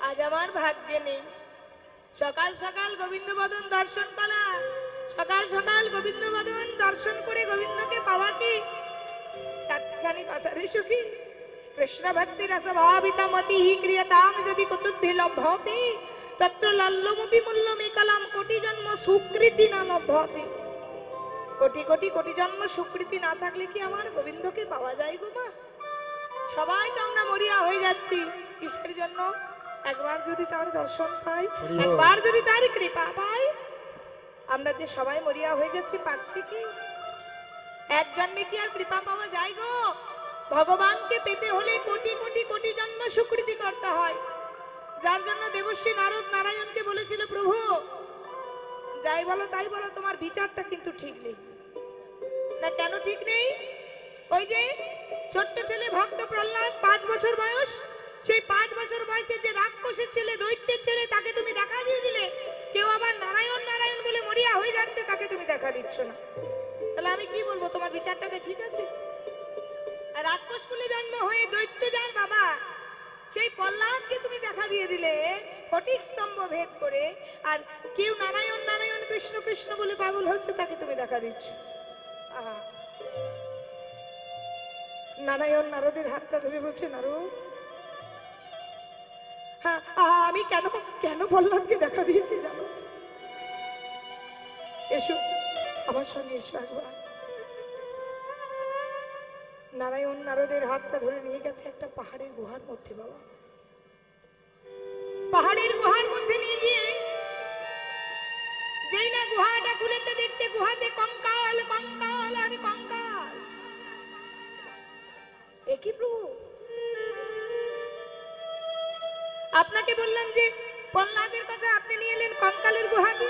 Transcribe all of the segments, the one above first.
আজ আমার ভাগ্যে নেই। সকাল সকাল গোবিন্দ বদন দর্শন করা, সকাল সকাল গোবিন্দ বদন দর্শন করে গোবিন্দকে পাওয়া কি চারখানি কথা রে সুখী। কৃষ্ণ ভক্তি রস ভাবিতা মতি হি ক্রিয়তাং যদি কতুভ্যে লভ্যতে তত্র লল্লমপি মূল্যমে কলাম কোটি জন্ম সুকৃতি না লভ্যতে। কোটি কোটি কোটি জন্ম সুকৃতি না থাকলে কি আমার গোবিন্দকে পাওয়া যায় গো মা? সবাই তো আমরা মরিয়া হয়ে যাচ্ছি কিসের জন্য? একবার যদি তার দর্শন পাই, একবার যদি তার কৃপা পাই, আমরা যে সবাই মরিয়া হয়ে যাচ্ছি পাচ্ছি কি? এক জন্মে কি আর কৃপা পাওয়া যায় গো? ভগবানকে পেতে হলে কোটি কোটি কোটি জন্ম সুকৃতি করতে হয়। যার জন্য দেবশ্রী নারদ নারায়ণকে বলেছিল, প্রভু যাই বলো তাই বলো, তোমার বিচারটা কিন্তু ঠিক নেই। না কেন ঠিক নেই? ওই যে ছোট্ট ছেলে ভক্ত প্রহ্লাদ, 5 বছর বয়স, সেই 5 বছর বয়সে যে রাক্ষসের ছেলে, দৈত্যের ছেলে, তাকে তুমি দেখা দিয়ে দিলে। কেউ আবার নারায়ণ নারায়ণ বলে মরিয়া হয়ে যাচ্ছে, তাকে তুমি দেখা দিচ্ছ না। তাহলে আমি কি বলবো, তোমার বিচারটাকে ঠিক আছে? আর রাক্ষস কুলে জন্ম হয়ে দৈত্য যার বাবা, সেই প্রহ্লাদকে তুমি দেখা দিয়ে দিলে ফটিক স্তম্ভ ভেদ করে। আর কেউ নারায়ণ নারায়ণ কৃষ্ণ কৃষ্ণ বলে পাগল হচ্ছে, তাকে তুমি দেখা দিচ্ছ। আহা, নারায়ণ নারদের হাতটা ধরে বলছে, নারদ হ্যাঁ আমি কেন কেন প্রহ্লাদকে দেখা দিয়েছি জানো? এসো আমার সঙ্গে এসো একবার। নারায়ণ নারদের হাতটা ধরে নিয়ে গেছে একটা পাহাড়ের গুহার মধ্যে। বাবা, পাহাড়ের গুহার মধ্যে নিয়ে গিয়ে যেই না গুহাটা খুলেছে, দেখছে গুহাতে কঙ্কাল কঙ্কাল আর কঙ্কাল। এ কি প্রভু? আপনাকে বললাম যে প্রহ্লাদের কথা, আপনি নিয়ে এলেন কঙ্কালের গুহাতে।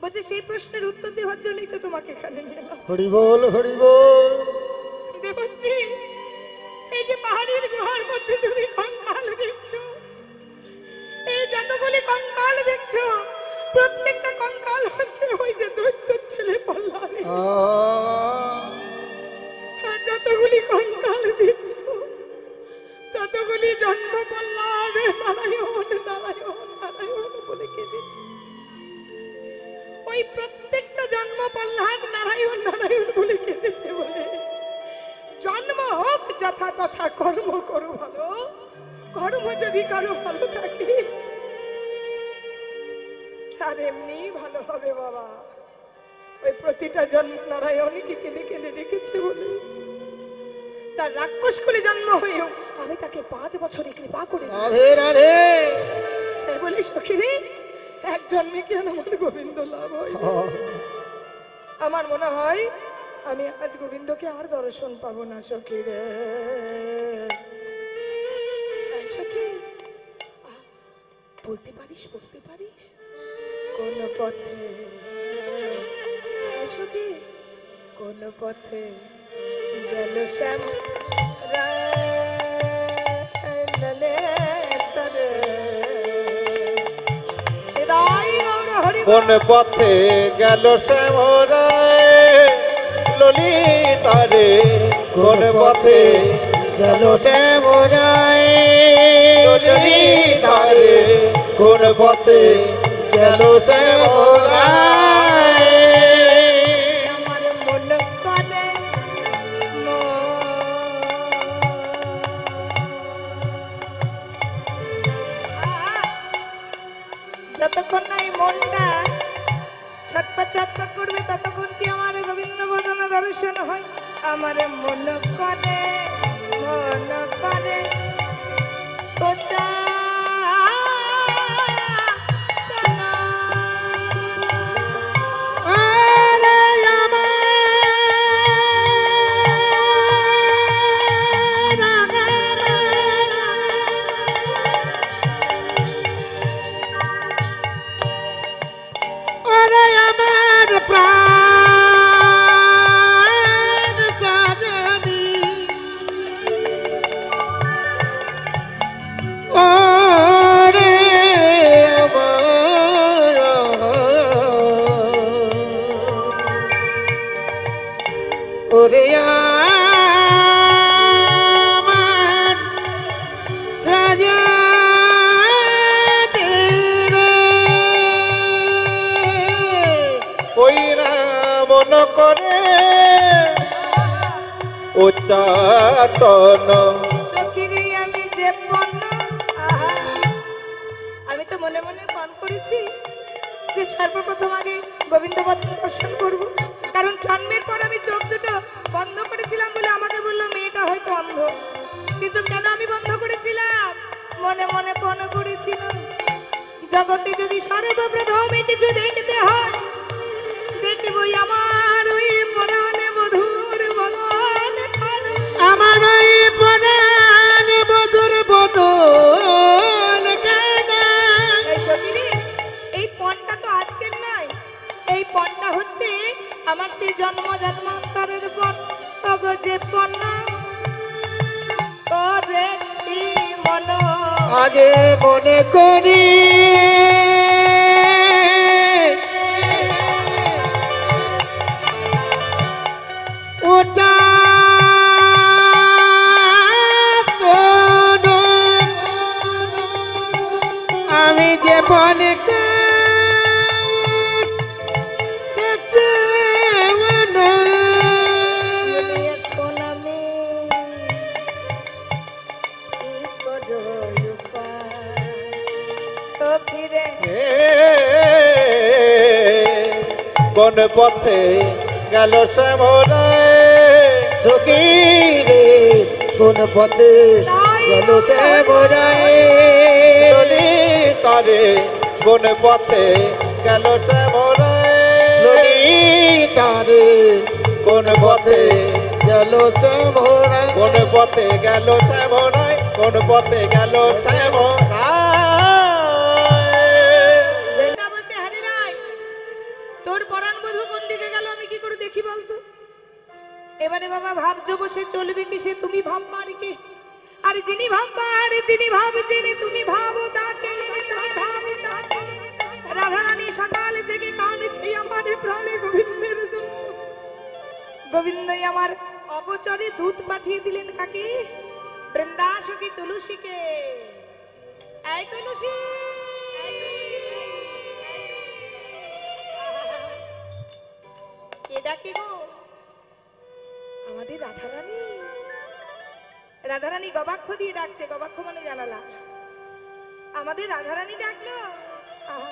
বলছে সেই প্রশ্নের উত্তর দেওয়ার জন্যই তো তোমাকে এখানে নিয়ে এলাম। হরি বল হরি বল। দেবশ্রী, এই যে পাহাড়ের গুহার মধ্যে তুমি কঙ্কাল দেখছো, এই যতগুলি কঙ্কাল দেখছো, প্রত্যেকটা কঙ্কাল হচ্ছে ওই যে দৈত্যের ছেলে প্রহ্লাদ। যতগুলি কঙ্কাল দেখছো, ততগুলি জন্ম প্রহ্লাদ নারায়ণ নারায়ণ নারায়ণ বলে কেঁদেছে। ওই প্রত্যেকটা জন্ম প্রহ্লাদ নারায়ণ নারায়ণ বলে কেঁদেছে বলে জন্ম হোক যথা তথা, কর্ম করো ভালো, কর্ম যদি কারো ভালো থাকে তার এমনি ভালো হবে বাবা। ওই প্রতিটা জন্ম নারায়ণকে কেঁদে কেঁদে ডেকেছে বলে তার রাক্ষস কুলে জন্ম হয়েও আমি তাকে 5 বছরে কৃপা করে তাই বলি সখীরে, এক জন্মে কি আমার গোবিন্দ লাভ হয়? আমার মনে হয় আমি আজ গোবিন্দকে আর দর্শন পাবো না সখী রে। সখী বলতে পারিস, বলতে পারিস কোন পথে, সখী কোন পথে গেল শ্যাম কোন পথে গেল শ্যামরায় ললিতারে, কোন পথে গেল শ্যামরায় ললিতারে, কোন পথে গেল শ্যামরায়। আমার মন করে যতক্ষণ না এই মনটা ছটপট ছটপট করবে, ততক্ষণ কি আমার গোবিন্দ বদন দর্শন হয়? আমার মন করে কোচা করে উচ্চাটন। সখিরে আমি যে পণ্য, আহা, আমি তো মনে মনে পান করেছি যে সর্বপ্রথম আগে গোবিন্দ বদন দর্শন করব, কারণ জন্মের পর আমি চোখ দুটো বন্ধ করেছিলাম বলে আমাকে বললো মেয়েটা হয়তো অন্ধ। কিন্তু কেন আমি বন্ধ করেছিলাম? মনে মনে পণ করেছিলাম জগতে যদি সর্বপ্রথম কিছু দেখতে হয়, দেখবই আমার ওই পরাণে বধুর বদন। আমার ওই পরাণ বধুর বদন কানা। এই সখিনী, এই পণটা তো আজকের নয়, এই পণটা হচ্ছে আমার সেই জন্ম জন্মান্তরের পণ। তগো যে পণ করেছি মন, আজে মনে করি আমি যে মনে এখন আমি কি করো উপায়? সখিরে কোন পথে গেল শ্যামরায় সখী রে, কোন পথে গেল শ্যামরায় তারে, কোন পথে গেল শ্যামরায় তারে, কোন পথে গেল শ্যামরায়, কোন পথে গেল শ্যামরায়, কোন পথে গেল শ্যামরায়। যেটা বলছে হারি রায়, তোর পরাণ বধূ কোন দিকে গেল আমি কি করে দেখি বলতো? এবারে বাবা ভাবছো বসে চলবে কি সে, তুমি ভাববার কি? আর যিনি ভাববার তিনি ভাবছেন, তুমি ভাবো তাকে, তুমি ভাবো তাকে। রাধারানী সকাল থেকে কাঁদছে আমার প্রাণে গোবিন্দের জন্য। গোবিন্দই আমার অগোচরে দূত পাঠিয়ে দিলেন কাকে? বৃন্দাসখী তুলসীকে। এই তুলসী, কে ডাকে গো? আমাদের রাধারানী। রাধারানী গবাক্ষ দিয়ে ডাকছে, গবাক্ষ মানে জানালা। আমাদের রাধারানী ডাকলো। আহা,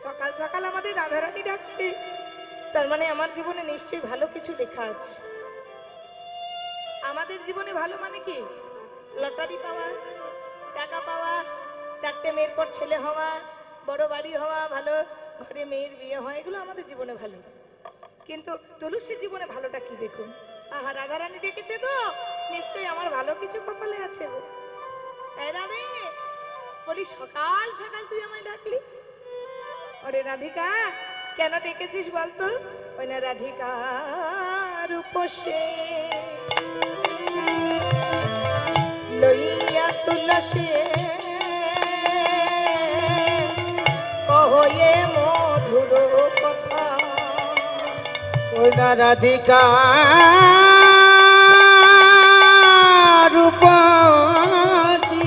সকাল সকাল আমাদের রাধারানী ডাকছে, তার মানে আমার জীবনে নিশ্চয়ই ভালো কিছু লেখা আছে। আমাদের জীবনে ভালো মানে কি? লটারি পাওয়া, টাকা পাওয়া, চারটে মেয়ের পর ছেলে হওয়া, বড় বাড়ি হওয়া, ভালো ঘরে মেয়ের বিয়ে হয়, এগুলো আমাদের জীবনে ভালো। কিন্তু তুলসীর জীবনে ভালোটা কি দেখুন। আহা, রাধারানী ডেকেছে তো, নিশ্চয়ই আমার ভালো কিছু কপালে আছে গো। এই রাধে, বলি সকাল সকাল তুই আমায় ডাকলি? ওরে রাধিকা, কেন ডেকেছিস বলতো? ওই না রাধিকা রূপসে লইয়া তুলসী কহয়ে মধুর কথা। ওই না রাধিকা রূপসী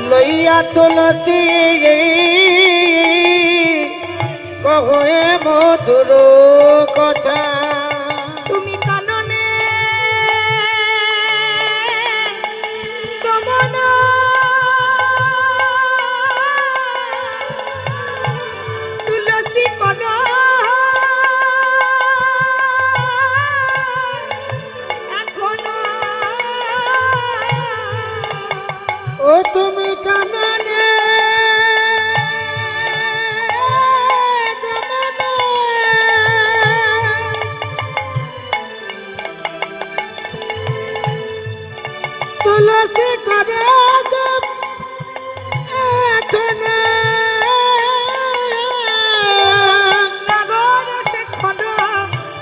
লইয়া তুলসী কহে মধুর কথা। তুমি কাননে গমন তুলসী কর এখনো। ও তুমি কাননে তুলসী করে নাগর শেখর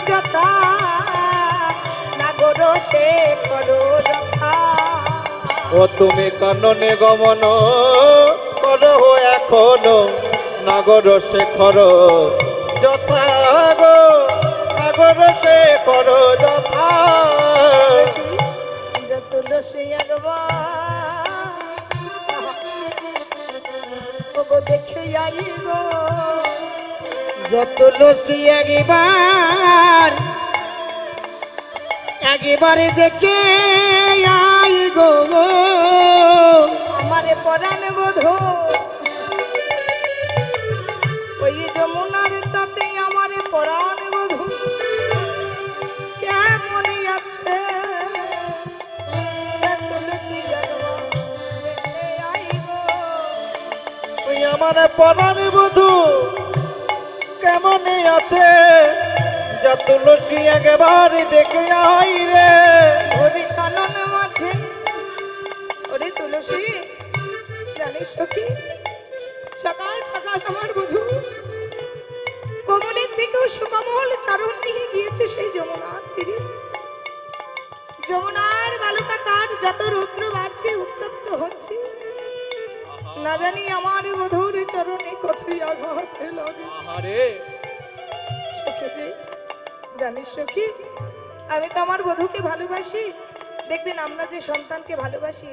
যথা, নাগর শেখর যথা। ও তুমি কাননে গমন করো এখনো, নাগর শেখর যথা গো, নাগর শেখর যথা। তুলসী একবার দেখে আই গো যত লসি একবারে দেখে আই গো আমারে পরাণ বধূ ওই যমুনার তটে আমারে পরাণ বধূ কেমন আছে তুলসী জলবা দেখে আই গো ওই আমার পরাণ বধূ কেমন আছে যা তুলসী একবার দেখে আই রে ওরে কানন মাঝে ওরে তুলসী জানিস সখী সকাল সকাল আমার বধূ কোমলের থেকেও সুকমল চরণ নিয়ে গিয়েছে সেই যমুনার তীরে যমুনার বালুকা তার যত রৌদ্র বাড়ছে উত্তপ্ত হচ্ছে না জানি আমার বধূর চরণে কতই আঘাত লাগছে আরে সখী রে, জানিস সখী আমি তো আমার বধূকে ভালোবাসি দেখবেন আমরা যে সন্তানকে ভালোবাসি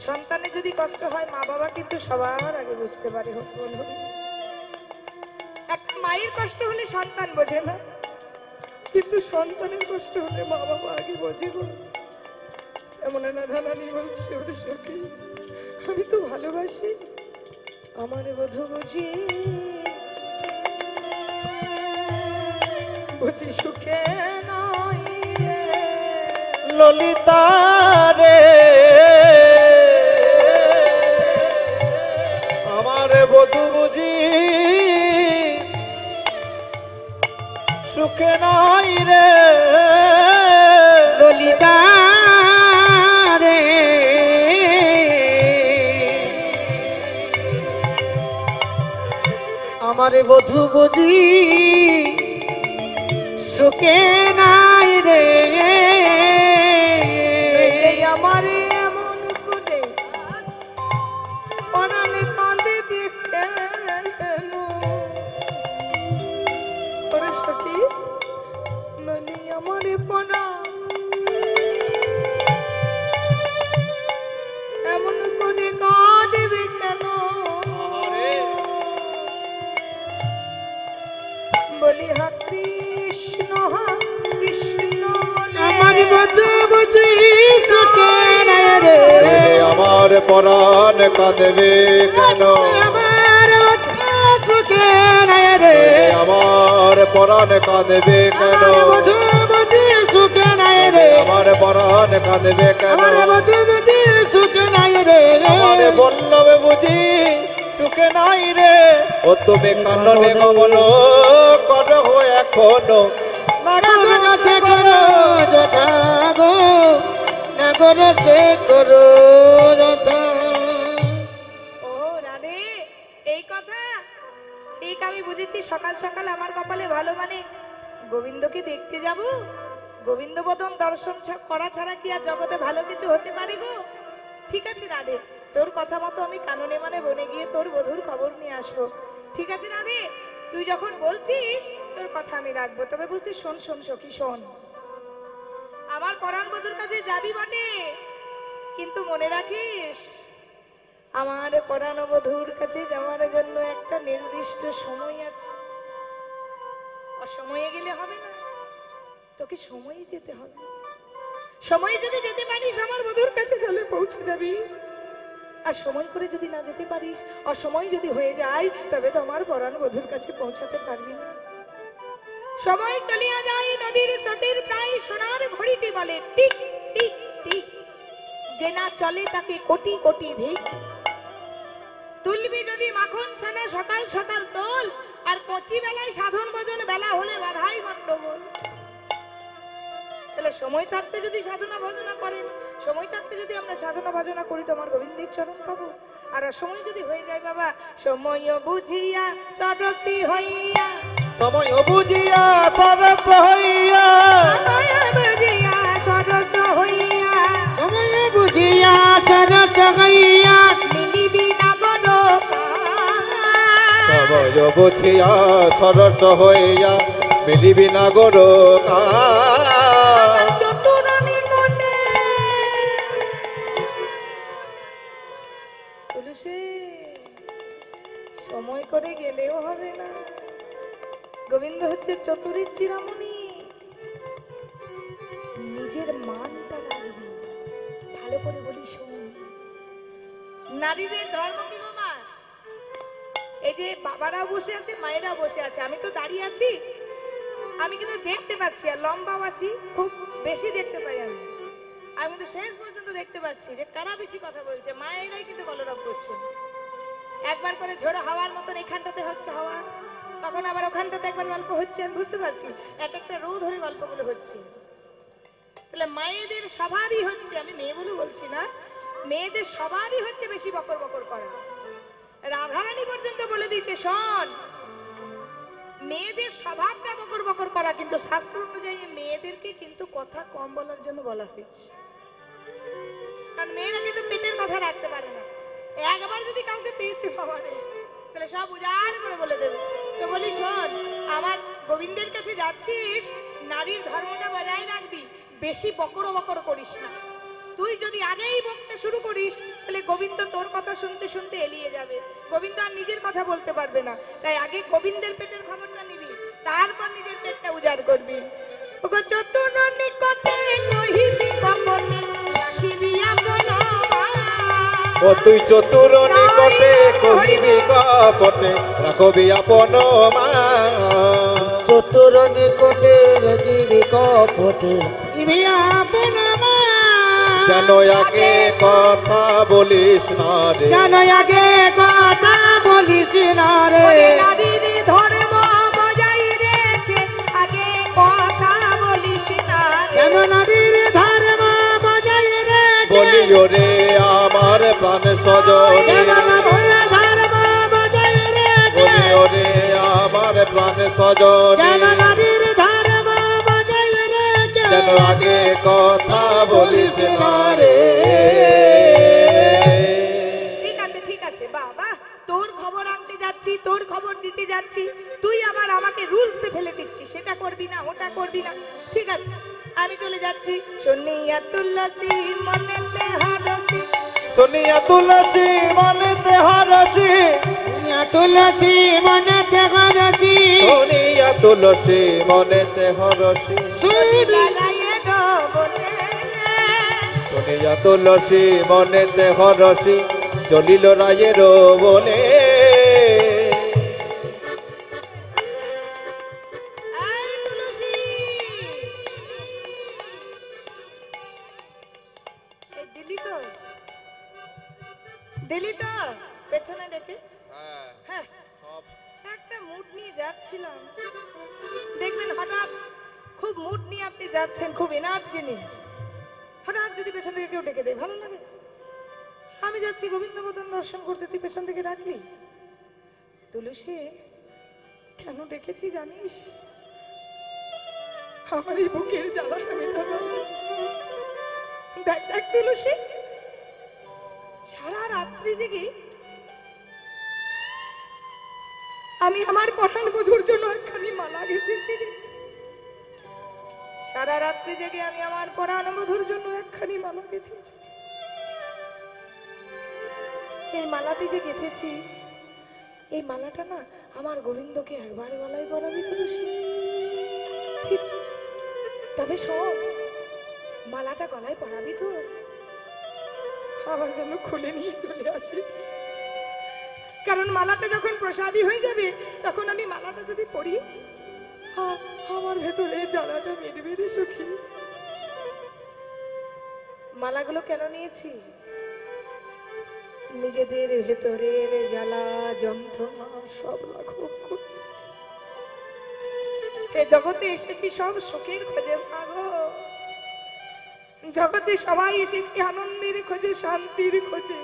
সন্তানের যদি কষ্ট হয় মা বাবা কিন্তু সবার আগে বুঝতে পারে বলুন একটা মায়ের কষ্ট হলে সন্তান বোঝে না কিন্তু সন্তানের কষ্ট হলে মা বাবা আগে বোঝে গো এমন না ধানানি বলছে ওরে সখী আমি তো ভালোবাসি আমার বধূ বুঝি বুঝি সুখে নয় রে ললিতা রে আমার বধূ বুঝি সুখে নাই রে ললিতা রে আমার বধূ বুঝি সুখে নাই রে এই আমার এমন করে পরাণে কাঁদে দেখে ওরে সখী নইলে আমার পরা এমন করে কাঁদবে কেন বলি হা কৃষ্ণ বলে আমার বধূ বুঝি সুখে নাই রে আমার পরাণ কাঁদবে কেন আমার বধূ সুখে নাই রে আমার পরাণ কাঁদবে কেন আমার বধূ বুঝি সুখে নাই রে আমার পরাণ কাঁদবে কেন আমার বধূ বুঝি সুখে নাই রে আমার বল্লভে বুঝি সুখে নাই রে ও তুমি কাননে গমন করো এখনো নাগর সে করো যথা গো নাগর সে করো যথা ও রাধে এই কথা ঠিক আমি বুঝেছি সকাল সকাল আমার কপালে ভালো মানে গোবিন্দকে দেখতে যাব গোবিন্দ বদন দর্শন করা ছাড়া কি আর জগতে ভালো কিছু হতে পারে গো ঠিক আছে রাধে তোর কথা মতো আমি কাননে মানে বনে গিয়ে তোর বধূর খবর নিয়ে আসবো ঠিক আছে রাধে তুই যখন বলছিস তোর কথা আমি রাখবো তবে বলছিস শোন শোন সখী শোন আমার পরাণ বধূর কাছে যাবি বটে কিন্তু মনে রাখিস আমার পরাণ বধূর কাছে যাওয়ার জন্য একটা নির্দিষ্ট সময় আছে অসময়ে গেলে হবে না তোকে সময়ে যেতে হবে সময়ে যদি যেতে পারিস আমার বধূর কাছে তাহলে পৌঁছে যাবি আর সময় করে যদি না যেতে পারিস অসময় যদি হয়ে যায় তবে তো আমার পরাণ বধূর কাছে পৌঁছাতে পারবি না সময় চলিয়া যায় নদীর স্রোতের প্রায় সোনার ঘড়িটি বলে টিক টিক টিক যে না চলে তাকে কোটি কোটি ধিক তুলবি যদি মাখন ছানা সকাল সকাল তোল আর কচি বেলায় সাধন ভজন বেলা হলে বাধাই গন্ডগোল তাহলে সময় থাকতে যদি সাধনা ভজনা করেন সময় থাকতে যদি আমরা সাধনা ভজনা করি তোমার গোবিন্দের চরণ পাবো আর সময় যদি হয়ে যায় বাবা সময় বুঝিয়া সরসী হইয়া সময় বুঝিয়া সরস হইয়া সময় বুঝিয়া সরস হইয়া সময় বুঝিয়া সরস হইয়া মিলিবি নাগর সময় বুঝিয়া সরস হইয়া মিলিবি না গরো চতুরণী গণে তুলসী যাচ্ছি রমণী, নিজের মানটা রাখবি। ভালো করে বলি শোন, নারীদের ধর্ম কি গো মা? এই যে বাবারাও বসে আছে, মায়েরা বসে আছে, আমি তো দাঁড়িয়ে আছি, আমি কিন্তু দেখতে পাচ্ছি, আর লম্বাও আছি, খুব বেশি দেখতে পাই আমি। আমি কিন্তু শেষ পর্যন্ত দেখতে পাচ্ছি যে কারা বেশি কথা বলছে, মায়েরাই কিন্তু কলরব করছে। একবার করে ঝোড়ো হাওয়ার মতন এখানটাতে হচ্ছে হাওয়া, তখন আবার ওখানটাতে একবার গল্প হচ্ছে, আমি বুঝতে পারছি এক একটা রো ধরে গল্পগুলো হচ্ছে। তাহলে মায়েদের স্বভাবই হচ্ছে, আমি মেয়ে বলে বলছি না, মেয়েদের স্বভাবই হচ্ছে বেশি বকর বকর করা। রাধারানী পর্যন্ত বলে দিয়েছে শোন, মেয়েদের স্বভাবটা বকর বকর করা, কিন্তু শাস্ত্র অনুযায়ী মেয়েদেরকে কিন্তু কথা কম বলার জন্য বলা হয়েছে। কারণ মেয়েরা কিন্তু পেটের কথা রাখতে পারে না, একবার যদি কাউকে পেয়েছে বাবারে তাহলে সব উজাড় করে বলে দেবে। তো বলি শোন, আমার গোবিন্দের কাছে যাচ্ছিস, নারীর ধর্মটা বজায় রাখবি, বেশি বকর বকর করিস না। তুই যদি আগেই বকতে শুরু করিস তাহলে গোবিন্দ তোর কথা শুনতে শুনতে এলিয়ে যাবে, গোবিন্দ আর নিজের কথা বলতে পারবে না। তাই আগে গোবিন্দের পেটের খবরটা নিবি, তারপর নিজের পেটটা উজাড় করবি। ওগো চতুর নিকটে কহিবি কপনে, রাখিবি আপন ও তুই চতুর নিকটে কহিবি কপটে, রাখবি আপন মান। চতুর নিকটে রহিবি কপটে, রাখিবি আপন মান। যেন আগে কথা বলিস না রে, যেন আগে কথা বলিস না রে। নারীর ধর্ম বজায় রেখে আগে কথা বলিস না, যেন নারীর ধর্ম বজায় রেখে বলিও রে আমার প্রাণ সজনী, যেন নারীর ধর্ম বজায় রেখে বলিও রে আমার প্রাণ সজনী, যেন নারীর ধর্ম বজায় রেখে যেন আগে কথা বলিস না রে। ঠিক আছে ঠিক আছে বাবা, তোর খবর আনতে যাচ্ছি, তোর খবর দিতে যাচ্ছি, তুই আবার আমাকে রুলসে ফেলে দিচ্ছিস, সেটা করবি না ওটা করবি না। ঠিক আছে আমি চলে যাচ্ছি। শুনিয়া তুলসী মনেতে হারসি, শুনিয়া তুলসী মনেতে হারসি, তুলসী মনেতে হারসি, শুনিয়া তুলসী মনেতে হরসি, শুনি লাগাইয়ে ডবলে, শুনিয়া তুলসী মনেতে হরসি, চলিল রায়ের বলে। এই তুলসী, এই দিলি তো, দিলি তো পেছনে ডেকে। হ্যাঁ একটা মুড নিয়ে যাচ্ছিলাম, দেখবেন হঠাৎ খুব মুড নিয়ে আপনি যাচ্ছেন, খুব এনার্জি নিয়ে, হঠাৎ যদি পেছন থেকে কেউ ডেকে দেয় ভালো লাগে? আমি যাচ্ছি গোবিন্দ বদন দর্শন করতে, তুই পেছন থেকে ডাকলি। তুলসী কেন ডেকেছি জানিস? আমার এই বুকের জ্বালাটা মেটাবার জন্য। দেখ দেখ তুলসী, সারা রাত্রি জেগে আমি আমার পরাণ বধূর জন্য একখানি মালা গেঁথেছি রে। সারা রাত্রি জেগে আমি আমার পরাণ বধূর জন্য একখানি মালা গেঁথেছি। এই মালাটি যে গেঁথেছি, এই মালাটা না আমার গোবিন্দকে একবার গলায় পরাবি তুলসী, ঠিক আছে? তবে সব মালাটা গলায় পরাবি তো, আমার যেন খুলে নিয়ে চলে আসিস। কারণ মালাটা যখন প্রসাদী হয়ে যাবে, তখন আমি মালাটা যদি পরি, আমার ভেতরে জ্বালাটা মিটবে রে সখী। মালাগুলো কেন নিয়েছি? নিজেদের ভেতরের জ্বালা যন্ত্রণা সব লাঘব করতে। এ জগতে এসেছি সব সুখের খোঁজে ভাগো, জগতে সবাই এসেছি আনন্দের খোঁজে, শান্তির খোঁজে,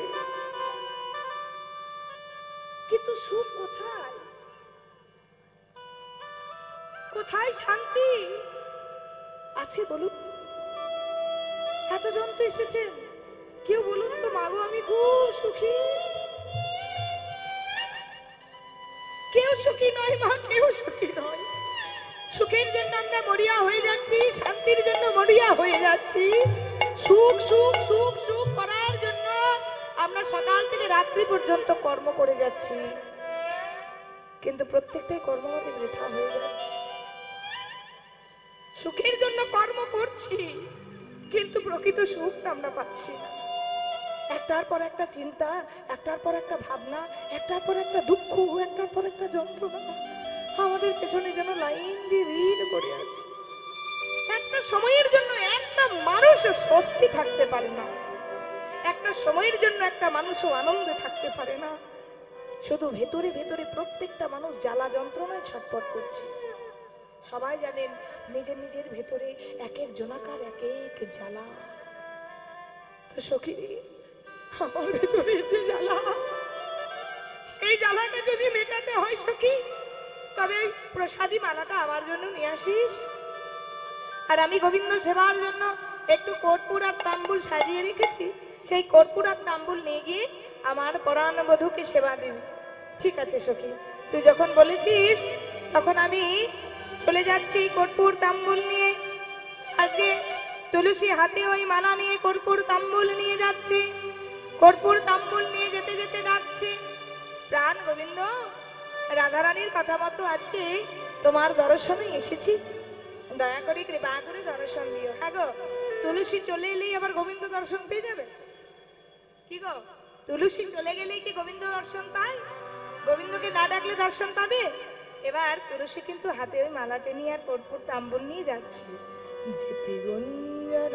কিন্তু সুখ কোথায়? কোথায় শান্তি আছে বলুন? এতজন তো এসেছেন, কেউ বলুন তো মাগো আমি খুব সুখী? কেউ সুখী নয় মা, কেউ সুখী নয়। সুখের জন্য আমরা মরিয়া হয়ে যাচ্ছি, শান্তির জন্য মরিয়া হয়ে যাচ্ছি, সুখ সুখ সুখ সুখ করার জন্য আমরা সকাল থেকে রাত্রি পর্যন্ত কর্ম করে যাচ্ছি, কিন্তু প্রত্যেকটাই কর্ম আমাদের বৃথা হয়ে যাচ্ছে। সুখের জন্য কর্ম করছি, কিন্তু প্রকৃত সুখ আমরা পাচ্ছি না। একটার পর একটা চিন্তা, একটার পর একটা ভাবনা, একটার পর একটা দুঃখ, একটার পর একটা যন্ত্রণা আমাদের পেছনে যেন লাইন দিয়ে ভিড় করে আছে। একটা সময়ের জন্য একটা মানুষ স্বস্তি থাকতে পারে না, একটা সময়ের জন্য একটা মানুষও আনন্দে থাকতে পারে না। শুধু ভেতরে ভেতরে প্রত্যেকটা মানুষ জ্বালা যন্ত্রণায় ছটফট করছে। সবাই জানেন নিজের নিজের ভেতরে এক এক জনাকার এক এক জ্বালা। তো সখী, আমার ভেতরে যে জ্বালা, সেই জ্বালাটা যদি মেটাতে হয় সখী, তবে ওই প্রসাদী মালাটা আমার জন্য নিয়ে আসিস। আর আমি গোবিন্দ সেবার জন্য একটু কর্পূর আর তাম্বুল সাজিয়ে রেখেছি, সেই কর্পূর আর তাম্বুল নিয়ে গিয়ে আমার পরাণ বধূকে সেবা দিবি। ঠিক আছে সখী, তুই যখন বলেছিস তখন আমি চলে যাচ্ছি কর্পূর তাম্বুল নিয়ে। আজকে তুলসী হাতে ওই মালা নিয়ে কর্পূর তাম্বুল নিয়ে যাচ্ছে। কর্পূর তাম্বুল নিয়ে যেতে যেতে ডাকছে, প্রাণ গোবিন্দ, রাধারানীর কথা মতো আজকে তোমার দর্শনে এসেছি, দয়া করে কৃপা করে দর্শন দিও। হ্যাঁ গো, তুলসী চলে এলেই আবার গোবিন্দ দর্শন পেয়ে যাবে? কি গো, তুলসী চলে গেলেই কি গোবিন্দ দর্শন পায়? গোবিন্দকে না ডাকলে দর্শন পাবে? এবার তুলসী কিন্তু হাতে ওই মালাটা নিয়ে আর কর্পূর তাম্বুল নিয়ে যাচ্ছে। যেতে গুঞ্জর,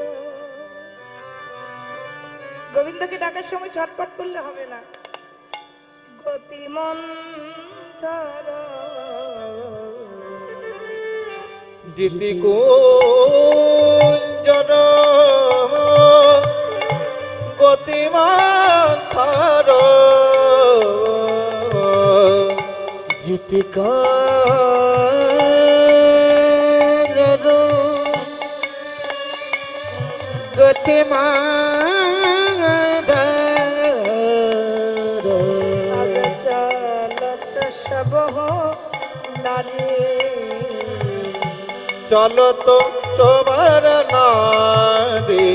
গোবিন্দকে ডাকার সময় ছটফট করলে হবে না। গতি মন্থর জিতি কুঞ্জন গতিমান থার জিতিকা গতিমান চলত সব নারী, চলো তো সবার নারী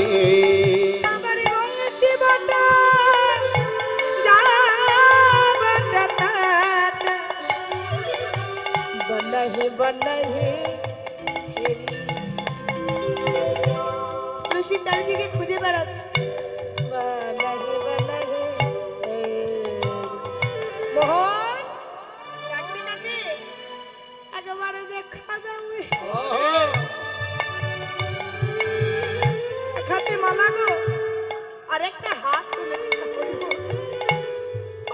আমারে বংশী বটা যাবত বনহি বনহি। তুলসী চারিদিকে খুঁজে বেড়াচ্ছে, বনহি বনহি। মোহন ডাকছে নাকি? একেবারে দেখা দাও। এক হাতে মালা গো, আর একটা হাত তুলেছে।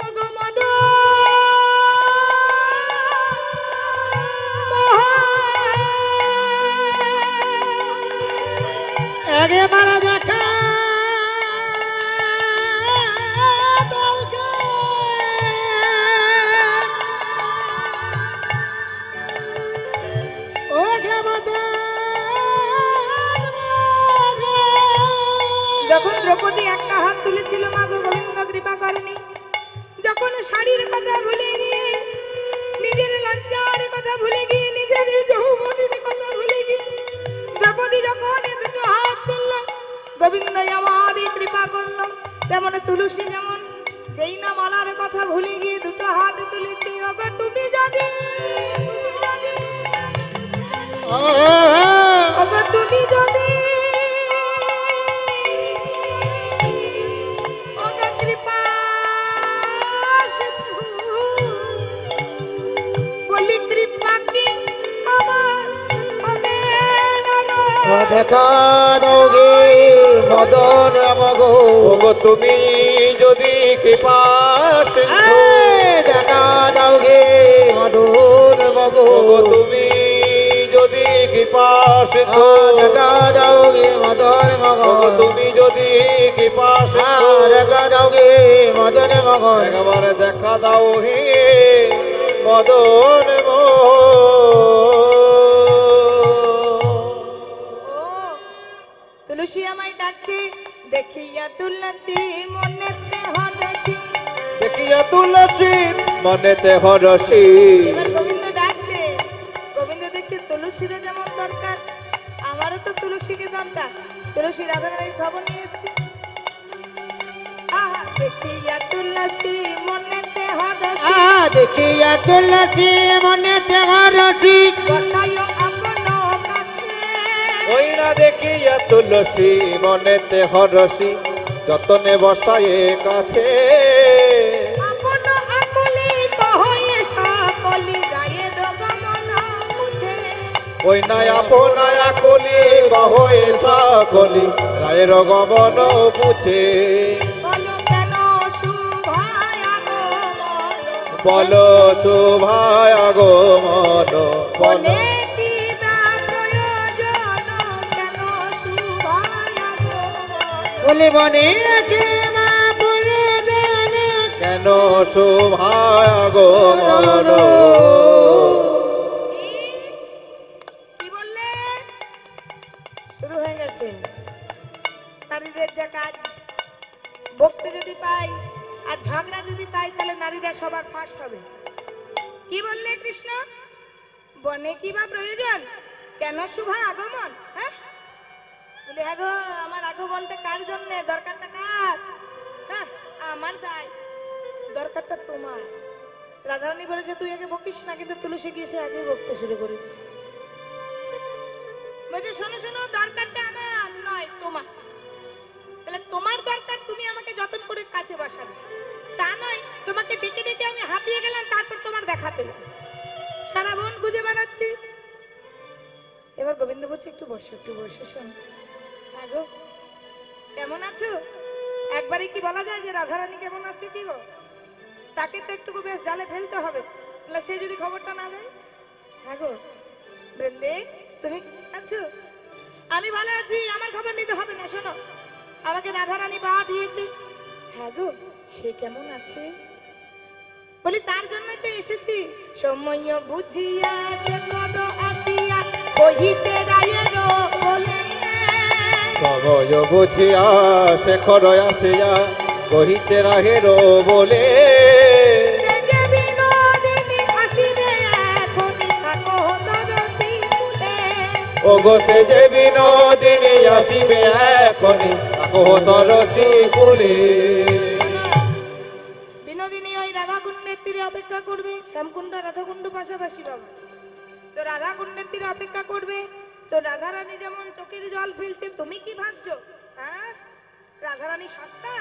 ও গো মদ একেবারে দেখা তোকে ওকে যখন দ্রৌপদী একটা হাত তুলেছিল, মা গো গোবিন্দ কৃপা করেনি। যখন শাড়ির কথা ভুলে গিয়ে, নিজের লজ্জার কথা ভুলে গিয়ে, নিজের যৌবনের কথা ভুলে গিয়ে দ্রৌপদী যখন দুটো হাত তুলল, গোবিন্দ আমারই কৃপা করলো। তেমন তুলসী যেমন যেই না মালার কথা ভুলে গিয়ে দুটো হাত তুলেছি। ওগো তুমি যদি, ওগো তুমি যদি, ওগো কৃপা সিন্ধু, বলি কৃপা কি আমার হবে না গো। দেখা দৌগে মদন মগো ওগো তুমি যদি কৃপা সিন্ধু দেখা দৌগে মদন মগো ওগো তুমি যদি কৃপা সিন্ধু দেখা দৌগে মদন মগো ওগো তুমি যদি কৃপা সিন্ধু দেখা দৌগে মদন মগো একেবারে দেখা দাও হে মদন মোহ। ও তুলসী আমায় ডাকছে, দেখিয়া তুলসী মনেতে হরসি। দেখিয়া তুলসী মনেতে হরসি। এবার গোবিন্দ ডাকছে, গোবিন্দ দেখছে তুলসীরও যেমন দরকার, আমারও তো তুলসীকে দরকার। তুলসী রাধারানীর খবর নিয়ে এসছে। আহা দেখিয়া তুলসী মনেতে হরসি, দেখিয়া তুলসী মনেতে হরসি বসাইও আপন কাছে। ওই না দেখিয়া তুলসী মনেতে হরসি যতনে বসায়ে কাছে আপন আকলি কহয়ে সকলি গায়ে রগমন মুছে ওই না আপনায়া কলি কহয়ে সকলি রায়ের গমন বুঝে বলো কেন শুভায় আগমন বলো শোভায় আগমন বলো বলে কি বা প্রয়োজন কেন শুভায় আগমন বলে বনে কে মা প্রয়োজন কেন শোভায় আগমন কি বললে শুরু হয়ে গেছে নারীদের যা কাজ বকতে যদি পাই আর ঝগড়া যদি পাই তাহলে নারীরা সবার ফার্স্ট হবে কি বললে কৃষ্ণ বনে কি বা প্রয়োজন কেন শুভ আগমন হ্যাঁ বলে হ্যাঁ গো আমার আগমনটা কার জন্য দরকারটা কার হ্যাঁ আমার দায় দরকারটা তোমার রাধারানী বলেছে তুই আগে বকিস না কিন্তু তুলসী গিয়ে সে আগেই বকতে শুরু করেছে বলছে শোনো শোনো দরকারটা আমার নয় তোমার তাহলে তোমার দরকার তুমি আমাকে যতন করে কাছে বসাবে তা নয় তোমাকে ডেকে ডেকে আমি হাঁপিয়ে গেলাম তারপর তোমার দেখা পেলাম সারা বন খুঁজে বেড়াচ্ছি এবার গোবিন্দ বলছে একটু বসে শোন হ্যাঁ গো কেমন আছো একবারে কি বলা যায় যে রাধারানী কেমন আছে কি গো তাকে তো একটু বেশ জালে ফেলতে হবে তাহলে সে যদি খবরটা না দেয় হ্যাঁ গো বৃন্দে তুমি আছো আমি ভালো আছি আমার খবর নিতে হবে না শোনো আমাকে রাধারানী পাঠিয়েছে হ্যাঁ গো সে কেমন আছে বলি তার জন্যই তো এসেছি সময় বুঝিয়া সে কত আসিয়া কহিতে রায়ের বলে সময় বুঝিয়া শেখর আসিয়া কহিছে রাহের বলে যে বিনোদিনী আসিবে এখনই থাকো তরসি ফুলে। ওগো সে যে বিনোদিনী আসিবে এখনি তাকো সরসি কুলে বিনোদিনী ওই রাধাকুণ্ডের তীরে অপেক্ষা করবে শ্যামকুণ্ড রাধাকুণ্ড পাশাপাশি বাবা তো রাধাকুণ্ডের তীরে অপেক্ষা করবে তো রাধারানী যেমন চোখের জল ফেলছে তুমি কি ভাবছো হ্যাঁ রাধারানী সস্তা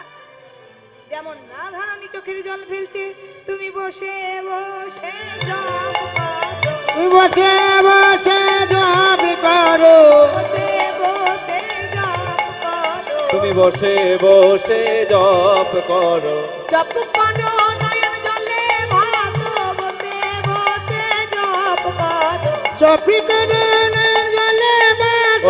যেমন রাধারানী চোখের জল ফেলছে তুমি বসে বসে জপ করো। তুই বসে বসে জব করো বসে বসে জপ করো। তুমি বসে বসে জপ করো জপ করো নয়ন জলে ভাসো বসে বসে জপ করো। চপি করে জলে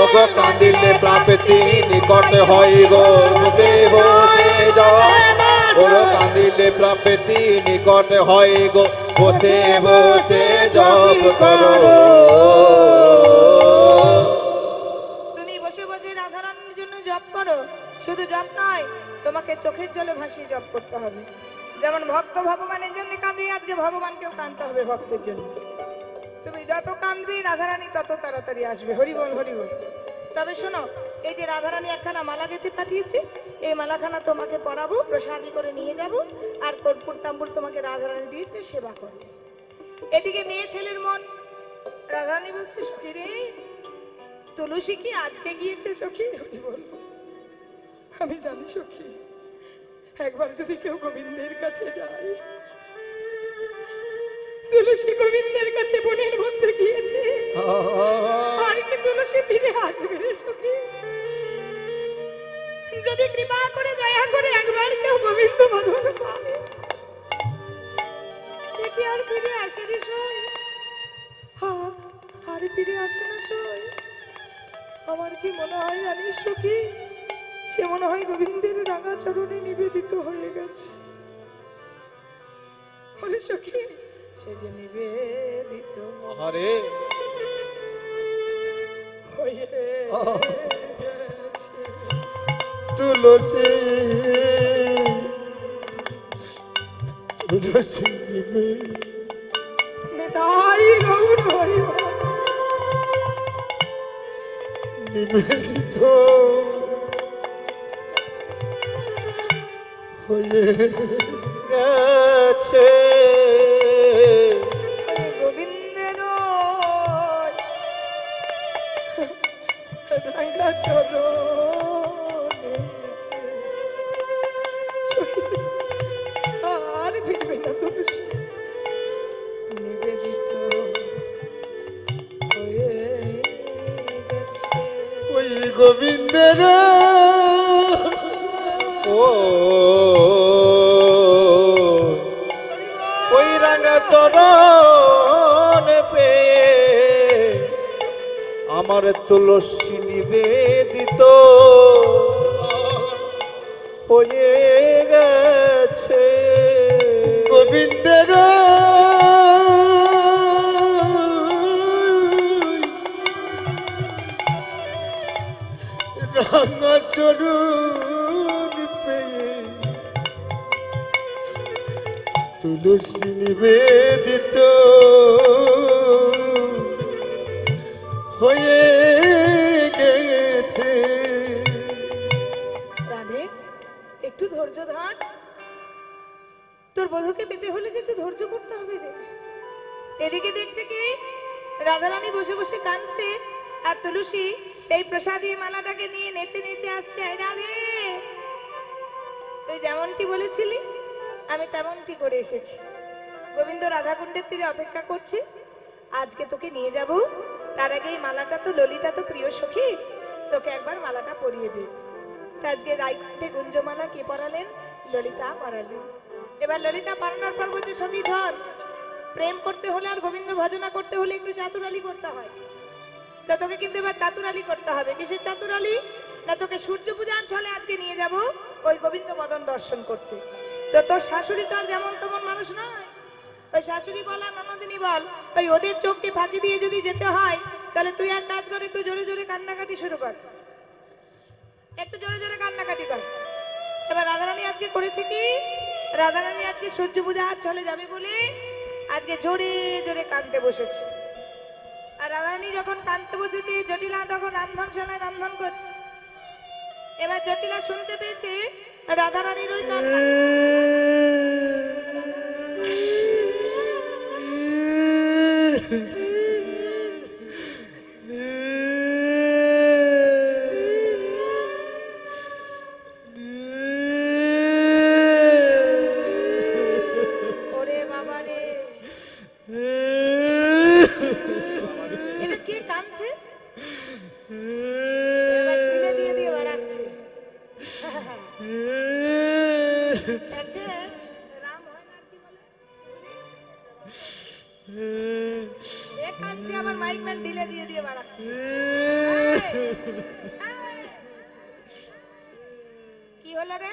ওগো কান্দিলে প্রাপ্তি নিকট হয় গো বসে বসে জপ ওগো কান্দিলে প্রাপ্তি নিকট হয় গো বসে বসে জপ করো তুমি বসে বসে রাধারানীর জন্য জপ করো শুধু জপ নয় তোমাকে চোখের জলে ভাসিয়ে জপ করতে হবে যেমন ভক্ত ভগবানের জন্য কাঁদে আজকে ভগবানকেও কাঁদতে হবে ভক্তের জন্য তুমি যত কাঁদবি রাধারানী তত তাড়াতাড়ি আসবে হরিবল হরিবল তবে শোনো এই যে রাধারানী একখানা মালা গেঁথে পাঠিয়েছে এই মালাখানা তোমাকে পরাবো প্রসাদী করে নিয়ে যাব আর কর্পূর তাম্বুল তোমাকে রাধারানী দিয়েছে সেবা করো এদিকে মেয়ে ছেলের মন রাধারানী বলছে সখী রে তুলসী কি আজকে গিয়েছে সখী হরিবল আমি জানি সখী একবার যদি কেউ গোবিন্দের কাছে যায় তুলসী গোবিন্দের কাছে বনের মধ্যে গিয়েছে আর কি তুলসী ফিরে আসবে রে সখী যদি কৃপা করে দয়া করে একবার কেউ গোবিন্দ বদন পায় সে কি আর ফিরে আসে রে সই আর ফিরে আসে না সই আমার কি মনে হয় জানিস সখী সে মনে হয় গোবিন্দের রাঙা চরণে নিবেদিত হয়ে গেছে ওরে সখী সে যে নিবেদিত আরে হয়ে গেছে তুলসী তুলসী মেধাই গৌর হরিবল নিবেদিত হয়ে গেছে গোবিন্দের রাঙা চরণে আর ফিরবে না তুলসী নিবেদিত হয়ে গেছে। ওই গোবিন্দের ও ওই রাঙা চরণ পেয়ে আমার তুলসী নিবেদিত হয়ে গেছে। গোবিন্দের রাঙা চরণ পেয়ে তুলসী নিবেদিত হয়ে গেছে। রাধে একটু ধৈর্য ধর, তোর বধূকে পেতে হলে যে একটু ধৈর্য করতে হবে রে। এদিকে দেখছে কি রাধারানী বসে বসে কাঁদছে আর তুলসী সেই প্রসাদী মালাটাকে নিয়ে নেচে নেচে আসছে। আয় রাধে, তুই যেমনটি বলেছিলি আমি তেমনটি করে এসেছি। গোবিন্দ রাধাকুণ্ডের তীরে অপেক্ষা করছি, আজকে তোকে নিয়ে যাব। তার আগে এই মালাটা তো ললিতা তো প্রিয় সখী, তোকে একবার মালাটা পরিয়ে দে। তা আজকে রায়কণ্ঠে গুঞ্জমালা কে পরালেন? ললিতা পরালেন। এবার ললিতা পরানোর পর বলছে সখী শোন, প্রেম করতে হলে আর গোবিন্দ ভজনা করতে হলে একটু চাতুরালি করতে হয়। তো তোকে কিন্তু এবার চাতুরালি করতে হবে। কিসের চাতুরালি? না তোকে সূর্য পূজার ছলে আজকে নিয়ে যাব ওই গোবিন্দ বদন দর্শন করতে। তো তোর শাশুড়ি তো আর যেমন তেমন মানুষ নয়। ওই শাশুড়ি বল আর ননদিনী বল, ওই ওদের চোখকে ফাঁকি দিয়ে যদি যেতে হয় তাহলে তুই এক কাজ কর, একটু জোরে জোরে কান্নাকাটি শুরু কর, একটু জোরে জোরে কান্নাকাটি কর। এবার রাধারানী আজকে করেছে কি, রাধারানী আজকে সূর্য পূজার ছলে যাবে বলে আজকে জোরে জোরে কাঁদতে বসেছে। আর রাধারানী যখন কাঁদতে বসেছে, জটিলা তখন রামধনশালায় রামধন করছে। এবার জটিলা শুনতে পেয়েছে রাধারানীর ওই কান্না। ওরে বাবা রে, এটা কে কাঁদছে? এবার দিলে দিয়ে দিয়ে বাড়াচ্ছে। একে রাম হয় না কি বলে? এ কাঁদছে আবার মাইক ম্যান দিলে দিয়ে দিয়ে বাড়াচ্ছে। কি হলো রে?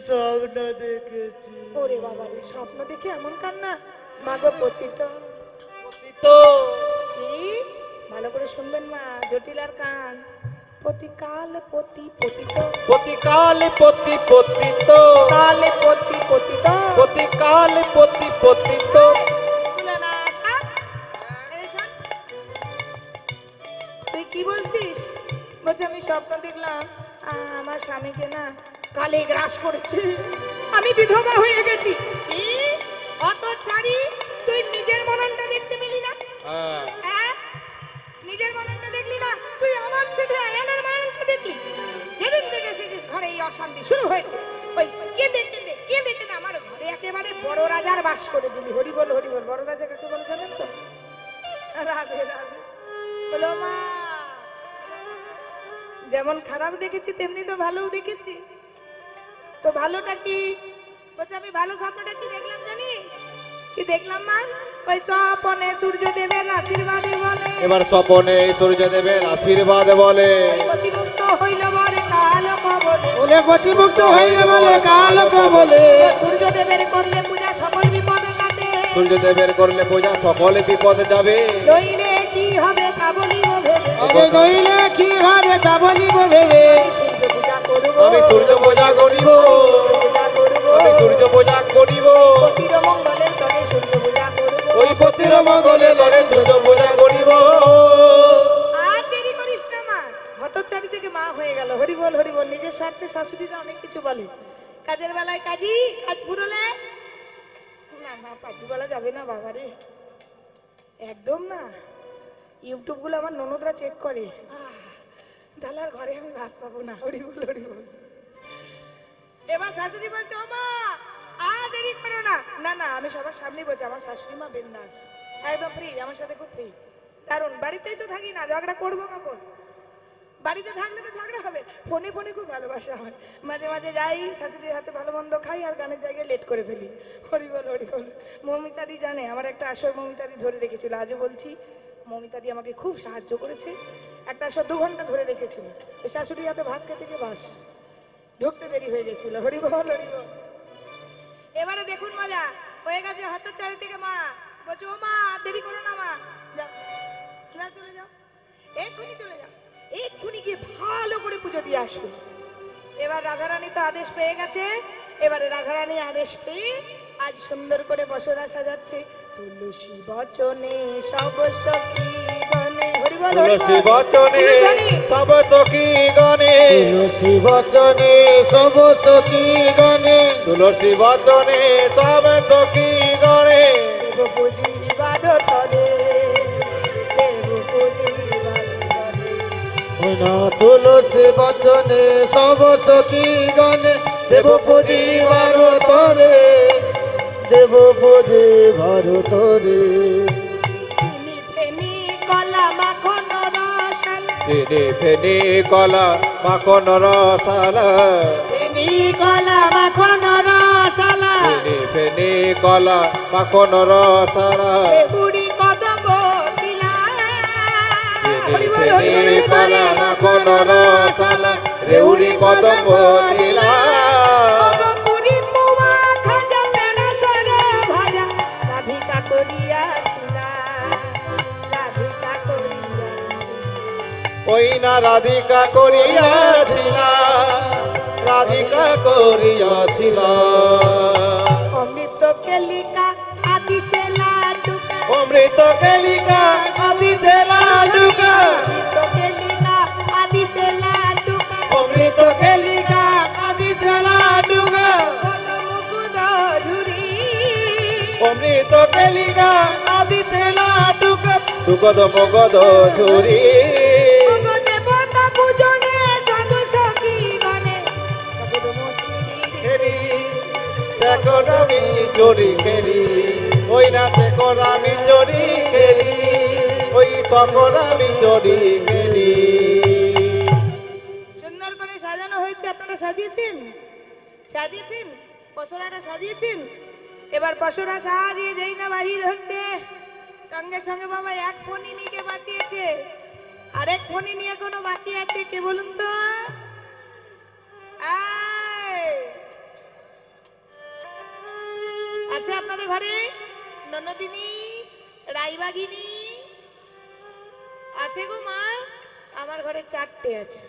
স্বপ্ন দেখেছি। ওরে বাবা রে, স্বপ্ন দেখে এমন কান্না? মাগো পতিত তো কি ভালো করে শুনবেন মা, জটিলার কান। পতিকাল পতি পতিত, প্রতিকাল পতি পতিত, কালে পতি পতিত, প্রতিকাল পতি পতিত। তুলে না আসা। এই শোন, তুই কি বলছিস? বলছে আমি স্বপ্ন দেখলাম আমার স্বামীকে না কালে গ্রাস করেছে, আমি বিধবা হয়ে গেছি। কি অত ছাড়ি, তুই নিজের মননটা দেখতে পেলি না? হ্যাঁ, নিজের মননটা দেখলি না? তুই আমার ছেলে আয়ানের মননটা দেখলি? যেদিন থেকে এসেছিস ঘরে এই অশান্তি শুরু হয়েছে। ওই কেঁদে কেঁদে কেঁদে কেঁদে আমার ঘরে একেবারে বড় রাজার বাস করে দিলি। হরি বল হরি বল। বড় রাজা কাকে বলে জানেন তো? রাধে রাধে। বলো মা, যেমন খারাপ দেখেছি তেমনি তো ভালোও দেখেছি। তো ভালোটা কি? বলছে আমি ভালো স্বপ্নটা কি দেখলাম জানিস? কি দেখলাম মা? ওই স্বপনে সূর্যদেবের আশীর্বাদে বলে, এবার স্বপনে সূর্যদেবের আশীর্বাদ বলে, প্রতিমুক্ত হইল বরে কাল কবলে। বলে প্রতিমুক্ত হইলে বলে কালক বলে। সূর্যদেবের করলে পূজা সকল বিপদ কাটে, সূর্যদেবের করলে পূজা সকলে বিপদ যাবে। নইলে কি হবে তা বলিব ভেবে, আরে নইলে কি হবে তা বলিব ভেবে। সূর্য পূজা করব, আমি সূর্য পূজা করিব, পূজা করব, আমি সূর্য পূজা করিব, পতির মঙ্গলের তরে সূর্য পূজা করব। ওই পতির মঙ্গলে লড়ে সূর্য পূজা করিব। আর দেরি করিস না মা, হতচারী থেকে মা হয়ে গেল। হরি বল হরি বল। নিজের স্বার্থে শাশুড়িরা অনেক কিছু বলে। কাজের বেলায় কাজী, কাজ ফুরলে না না, কাজী বলা যাবে না বাবারে, একদম না। ইউটিউব গুলো আমার ননদরা চেক করে। তাহলে আর ঘরে আমি ভাত পাবো না। হরি বল হরি বল। এবার শাশুড়ি বলছে ও মা আর দেরি করো না। না না আমি সবার সামনে বলছি আমার শাশুড়ি মা বিন্দাস, একদম ফ্রি, আমার সাথে খুব ফ্রি, দারুণ। বাড়িতেই তো থাকি না, ঝগড়া করবো কখন? বাড়িতে থাকলে তো ঝগড়া হবে, ফোনে ফোনে খুব ভালোবাসা হয়। মাঝে মাঝে যাই শাশুড়ির হাতে ভালো মন্দ খাই আর গানের জায়গায় লেট করে ফেলি। হরি বল হরি বল। মৌমিতাদি জানে, আমার একটা আসর মৌমিতাদি ধরে রেখেছিল, আজও বলছি মৌমিতাদি আমাকে খুব সাহায্য করেছে। একটা আসর 2 ঘন্টা ধরে রেখেছিল, ওই শাশুড়ির হাতে ভাত খেতে গিয়ে বাস ঢুকতে দেরি হয়ে গেছিল। হরি বল হরি বল। এবারে দেখুন মজা হয়ে গেছে। হতচারি থেকে মা বলছে ও মা আর দেরি করো না মা, যাও যাও চলে যাও, এক্ষুনি চলে যাও, এক্ষুনি গিয়ে ভালো করে পুজো দিয়ে আসবে। এবার রাধারানী তো আদেশ পেয়ে গেছে, এবারে রাধারানী আদেশ পেয়ে আজ সুন্দর করে বসরা সাজাচ্ছে। তুলসী বচনে সব সখী গণে, হরি বল হরি তুলসী বল। বচনে সব সখী গণে, তুলসী বচনে সব সখী গণে, তুলসী বচনে সব সখী গণে, দেব পুজিবার তরে, দেব পুজিবার তরে। ওই না তুলসী বচনে সব সখী গণে, দেব পুজিবার তরে, দেব পুজিবার তরে। চিনি ফেনি কলা মাখন রসাল, চিনি ফেনি কলা মাখন রসালা, ফেনি কলা মাখন রসালা, চিনি ফেনি কলা মাখন রসালা, বেহুরি কদম দিলা, চিনি ফেনি কলা মাখন রসালা, রেউরি কদম দিলা, পুরি মুয়া খাজা মেরা সর ভাজা, রাধিকা করিয়াছিলা, রাধিকা করিয়াছিলা। ওই না রাধিকা করিয়াছিল, রাধিকা করিয়াছিল, অমৃত কেলিকা আদি সে লাডুকা, অমৃত কেলিকা আদি লাডুকা, অমৃত কেলিকা আদি সে লাডুকা, অমৃত কেলিকা আদি লাডুকা, মুকুদ ঝুরি, অমৃত কেলিকা আদি লাডুকা, সুগদ মগদ ঝুরি, দেবতা পূজনে সব সখী গণে, সবদ মুচিরি। খেরি চেকর আমি চোরি খেরি, ওই না চেকর আমি চোরি খেরি, ওই চকর আমি চোরি খেরি। সুন্দর করে সাজানো হয়েছে, আপনারা সাজিয়েছেন, সাজিয়েছেন পসরাটা সাজিয়েছেন। এবার পসরা সাজিয়ে যেই না বাহির হচ্ছে, সঙ্গে সঙ্গে বাবা এক ফণি নিয়ে বাঁচিয়েছে, আরেক ফণি নিয়ে কোনো বাকি আছে কে বলুন তো? এই, আছে আপনাদের ঘরে ননদিনী রাইবাগিনী আছে গো মা? আমার ঘরে 4টে আছে।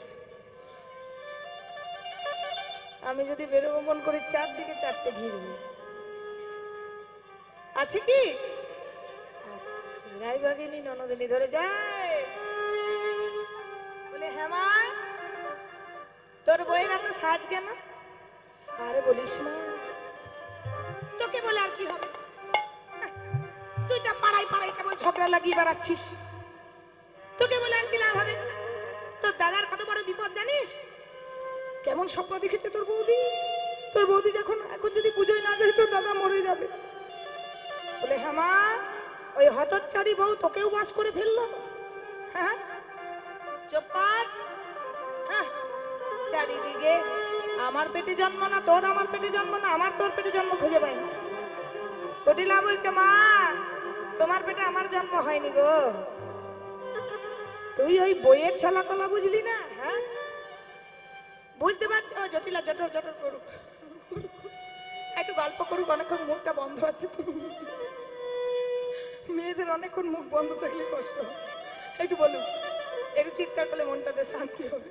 আমি যদি বেরোবো মন করে 4 দিকে 4টে ঘিরবে, আছে কি? আচ্ছা আচ্ছা, রাইবাগিনী ননদিনী ধরে যায় বলে হ্যাঁ মা তোর বইয়ের এত সাজ কেন? আরে বলিস না, তোকে বলে আর কি হবে, তুই তো পাড়ায় পাড়ায় কেমন ঝগড়া লাগিয়ে বেড়াচ্ছিস, তোকে বলে আর কি লাভ হবে? তোর দাদার কত বড় বিপদ জানিস? কেমন স্বপ্ন দেখেছে তোর বৌদি, তোর বৌদি যখন এখন যদি পুজোয় না যায় তোর দাদা মরে যাবে। বলে হ্যাঁ মা, ওই হতচ্ছাড়ি বউ তোকেও বাস করে ফেললো। হ্যাঁ চুপ কর। হ্যাঁ, চারিদিকে আমার পেটে জন্ম না তোর, আমার পেটে জন্ম না আমার তোর পেটে জন্ম খুঁজে পাই। কটিলা বলছে মা তোমার পেটে আমার জন্ম হয়নি গো, তুই ওই বইয়ের ছলা কলা বুঝলি না। হ্যাঁ বুঝতে পারছি, ও জটিলা জটর জটর করুক, একটু গল্প করুক, অনেকক্ষণ মুখটা বন্ধ আছে তো, মেয়েদের অনেকক্ষণ মুখ বন্ধ থাকলে কষ্ট, একটু বলুন, একটু চিৎকার করলে মনটাতে শান্তি হবে।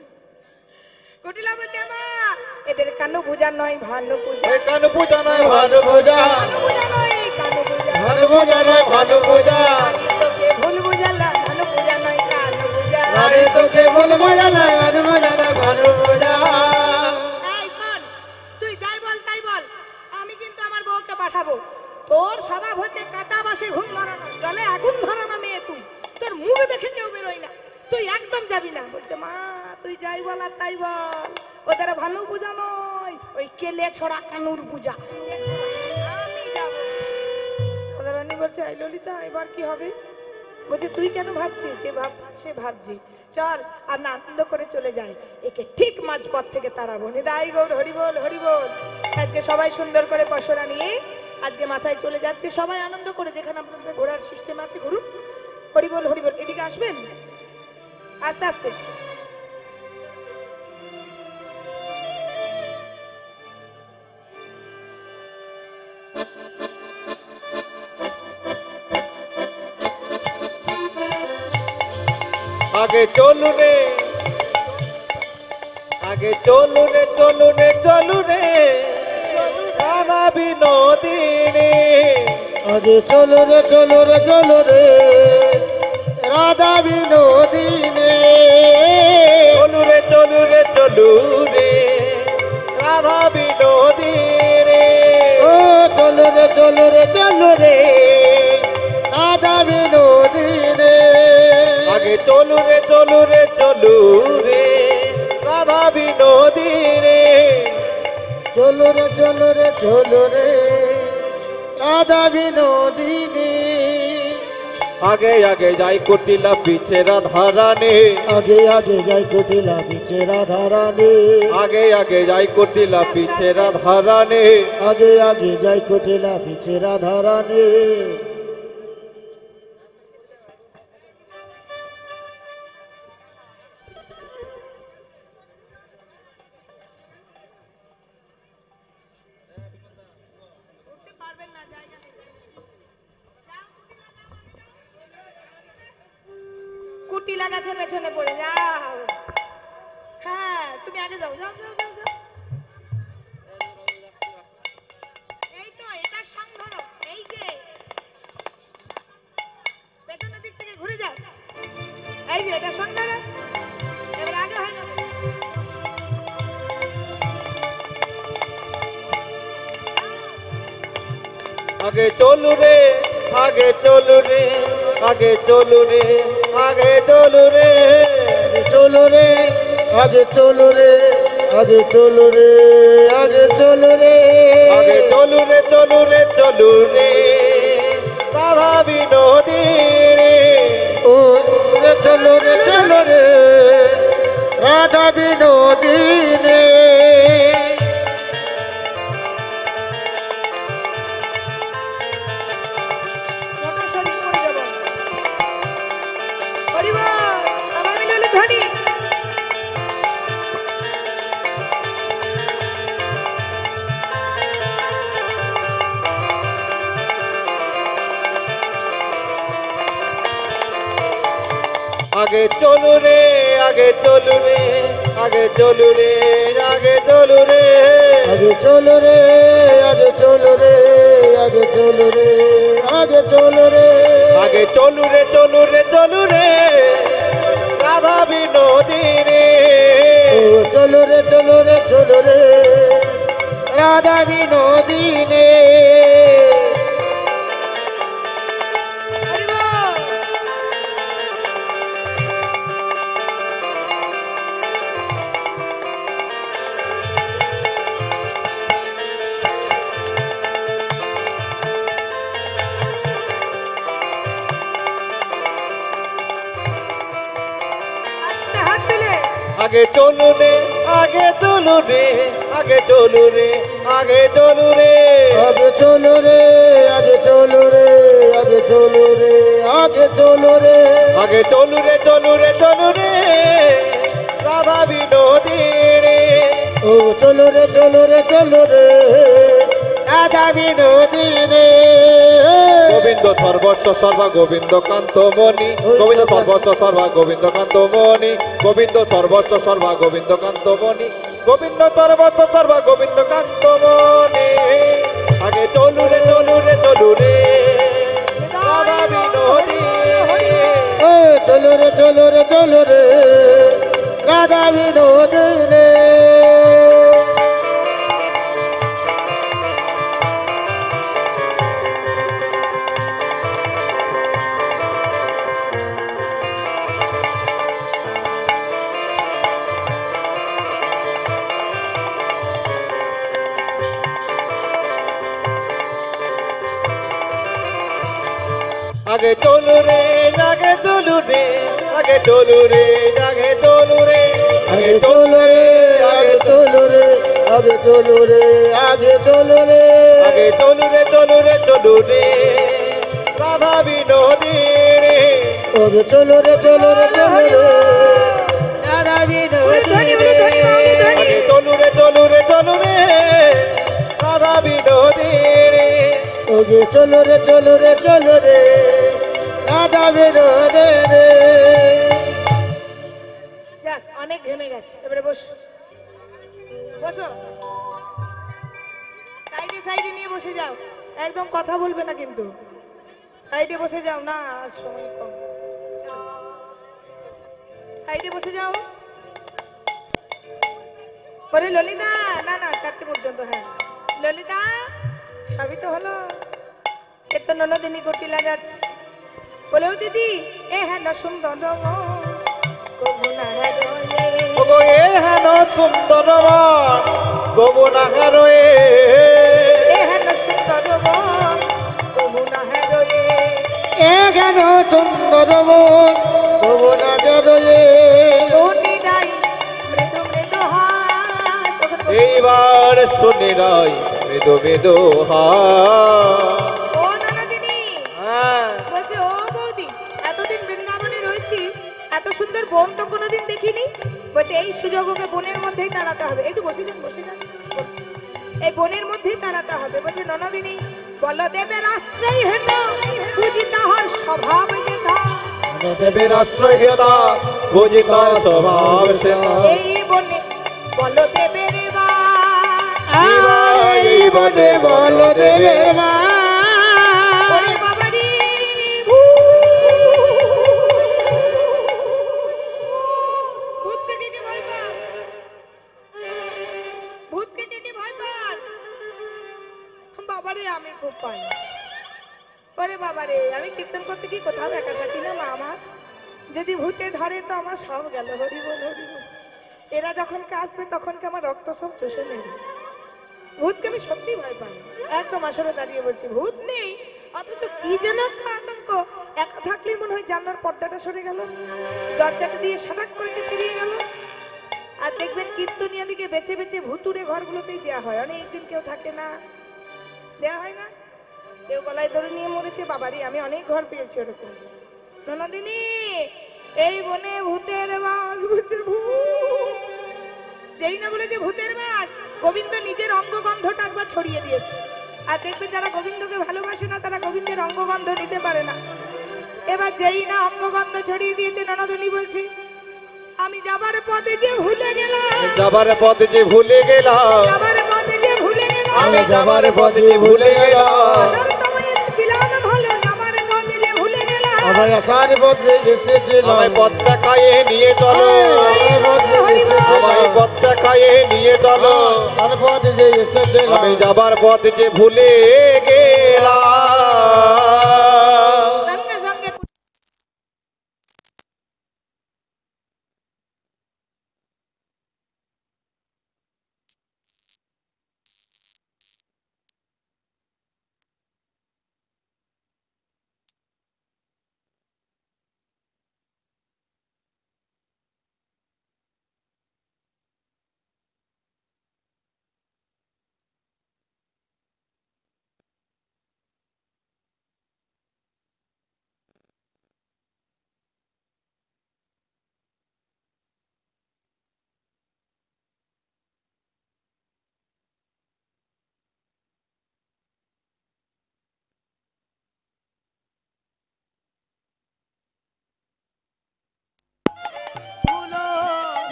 কটিলা বলছে মা এদের কানু পূজা নয় ভানু পূজা, এই কানু পূজা নয় ভানু পূজা, কানু পূজা নয় কানু পূজা, ভানু পূজা নয় ভানু পূজা, তোকে ভুল বুঝালা, ভানু পূজা নয় কানু পূজা। আরে তোকে বল মজা নয় ভানু পূজা নয় ভানু পূজা। এই শোন, তুই যাই বল তাই বল, আমি কিন্তু আমার বউকে পাঠাবো। তোর স্বভাব হচ্ছে কাঁচা বাসে ঘুম ধরানো, জলে আগুন ধরানো মেয়ে তুই, তোর মুখ দেখে কেউ বেরোয় না, তুই একদম যাবি না। বলছে মা তুই যাই বল আর তাই বল, ওদের ভানু পূজা নয়, ওই কেলে ছড়া কানুর পূজা। আমি যাবো। রাধারানী বলছে এই ললিতা এবার কি হবে? বলছে তুই কেন ভাবছিস? যে ভাববার সে ভাবছি, চল আমরা আনন্দ করে চলে যাই, একে ঠিক মাঝপথ থেকে তাড়াবো। নিদাই গৌর হরিবোল হরিবোল। আজকে সবাই সুন্দর করে পশরা নিয়ে আজকে মাথায় চলে যাচ্ছে, সবাই আনন্দ করে, যেখানে আপনাদের ঘোরার সিস্টেম আছে ঘুরুন। হরিবোল হরিবোল। এদিকে আসবেন আস্তে আস্তে। আগে চলু রে, আগে চলু রে, চলু রে, চলু রে, রাধা বিনোদিনী। আগে চলো রে চলো রে চলো রে রাধা বিনোদিনী। চলু রে, চলু রে, চলু রে, রাধা বিনোদিনী। ও চলো রে চলো রে চলো রে রাধা বিনোদিনী। আগে চলু রে, চলু রে, চলু রে, রাধা বিনোদিনী। চলো রে চলো রে চলো রে রাধা বিনোদিনী। আগে আগে যাই কুটিলা পিছে রাধা রানী। আগে আগে যাই কুটিলা পিছে রাধা রানী। আগে আগে যাই কুটিলা পিছে রাধা রানী। আগে আগে যাই কুটিলা পিছে রাধা রানী। উঠতে পারবেন না, জায়গা নেই। কুটিলা গাছের পেছনে পড়ে যাও। হ্যাঁ তুমি আগে যাও, যাও যাও যাও যাও। এই তো এটা সংগ্রহ, এই যে পেছনের দিক থেকে ঘুরে যাও, এই যে এটা সংগ্রহ। এবার আগে হয়ে যাবে। আগে চলু রে, আগে চলু রে, আগে চলু রে, আগে চলু রে। চলো রে আগে চলো রে আগে চলো রে আগে চলো রে। আগে চলু রে, চলু রে, চলু রে, রাধা বিনোদিনী। ও রে চলো রে রাধা বিনোদিনী। মোটা শরীর করে যাবো। হরিবল, সবাই মিলে হলে ধ্বনি। আগে চলু রে, আগে চলু রে, আগে চলু রে, আগে চলু রে। আগে চলো রে আগে চলো রে আগে চলো রে আগে চলো রে। আগে চলু রে, চলু রে, চলু রে, রাধা বিনোদিনী। ও চলো রে রাধা বিনোদিনী। হরিবল। হাত তুলে আগে চলু রে, আগে চলু রে, আগে চলু রে, আগে চলু রে। আগে চলো রে আগে চলো রে আগে চলো রে আগে চলো রে। আগে চলু রে, চলু রে, চলু রে, রাধা বিনোদিনী। ও চলো রে রাধা বিনোদিনী। গোবিন্দ সর্বস্ব সর্বা গোবিন্দ কান্ত মণি। গোবিন্দ সর্বস্ব সর্বা গোবিন্দ কান্ত মণি। গোবিন্দ সর্বস্ব সর্বা গোবিন্দ কান্ত মণি। গোবিন্দ সর্বস্ব সর্বা গোবিন্দ কান্ত মণি। আগে চলু রে, চলু রে, চলু রে, রাধা বিনোদিনী। ও চলো রে রাধা বিনোদিনী। আগে চলু রে আগে চলু রে আগে চলু রে আগে চলু রে আগে চলু রে আগে চলো রে আগে চলো রে আগে চলো রে আগে চলু রে চলু রে চলু রে রাধা বিনোদী রে আগে চলো রে চলো রে চলো রে রাধা ধ্বনি, ধ্বনি, ধ্বনি, ধ্বনি। আগে চলু রে চলু রে চলু রে রাধা বিনোদী রে আগে চলো রে চলো রে চলো রে রাধা বিনোদে রে যাক, অনেক ঘেমে গেছে, এবারে বসো বসো, সাইডে সাইডে নিয়ে বসে যাও, একদম কথা বলবে না কিন্তু, সাইডে বসে যাও না, আর সময় কম, চলো। সাইডে বসে যাও। পরে ললিতা, না না 4টে পর্যন্ত, হ্যাঁ ললিতা, সবই তো হলো, এ তো ননদিনী গটিলা যাচ্ছে, বলেও দিদি এ হ্যাঁ না সুন্দর কবু না হ্যাঁ ওগো এ হেন সুন্দর গোবনা হারয়ে এহেন সুন্দর বন কবু না হ্যাঁ রয়ে এ কেন সুন্দর বন ভুবনা জয়ে শুনি নাই মৃদু মৃদু হাস। এইবার শুনে রাই মৃদু মৃদু ও ননদিনী হ্যাঁ বলছে, ও বৌদি, এতদিন বৃন্দাবনে রয়েছি, এত সুন্দর বোন তো কোনোদিন দেখিনি। বলছে এই সুযোগ ওকে বনের মধ্যেই তাড়াতে হবে। একটু বসে যান, বসে যান, এই বনের মধ্যেই তাড়াতে হবে। বলছে ননদিনী বলদেবের আশ্রয় হেন বুঝি তাহার স্বভাব যেথা, দেবের আশ্রয় হেতা বুঝি তার স্বভাব সেতা এই বনে বলদেবের বা এই বনে বল দেবে মা ওরে বাবারি ভূতকে কে ভয় পান, ভূতকে কে ভয় পান? বাবারে আমি খুব পাই। ওরে বাবারে, আমি কীর্তন করতে কি কোথাও একা থাকি না মা আমার, যদি ভূতে ধরে তো আমার সব গেল। হরি বল হরি বল। এরা যখন আসবে তখন কি আমার রক্ত সব চষে নেবে। ভূতকে আমি সত্যি ভয় পাই, একদম আসলে দাঁড়িয়ে বলছি ভূত নেই, অথচ কি যেন একটা আতঙ্ক। একা থাকলে মনে হয় জানলার পর্দাটা সরে গেল, দরজাটা দিয়ে সাটাক করে ফিরিয়ে গেল। আর দেখবেন কীর্তনিয়াদিকে বেছে বেছে ভুতুরে ঘরগুলোতেই দেওয়া হয়, অনেকদিন কেউ থাকে না, দেওয়া হয় না, কেউ গলায় ধরে নিয়ে মরেছে। বাবারি আমি অনেক ঘর পেয়েছি ওরকম। ননদিনী এই বনে ভূতের বাস, বুঝছে ভূত, যেই না বলেছে ভূতের বাস, গোবিন্দ নিজের অঙ্গগন্ধটা একবার ছড়িয়ে দিয়েছে। আর দেখবেন যারা গোবিন্দকে ভালোবাসে না তারা গোবিন্দের অঙ্গগন্ধ নিতে পারে না। এবার যেই না অঙ্গগন্ধ ছড়িয়ে দিয়েছে, ননদিনী বলছে আমি যাবার পথে যে ভুলে গেলাম, যাবার পথে যে ভুলে গেলাম যাবার পথে যে ভুলে গেলাম, আমি যাবার পথে যে ভুলে গেলাম আসার সময় এসেছিলাম ভালো, যাবার পথে যে ভুলে গেলাম। আমার আসার পথে এসেছিলাম আমায় পথ দেখায়ে নিয়ে চলো আমার পথে এসেছিলাম আমায় পথ দেখায়ে নিয়ে চলো আর পথে যে এসেছিলাম আমি যাবার পথে যে ভুলে গেলাম সঙ্গে সঙ্গে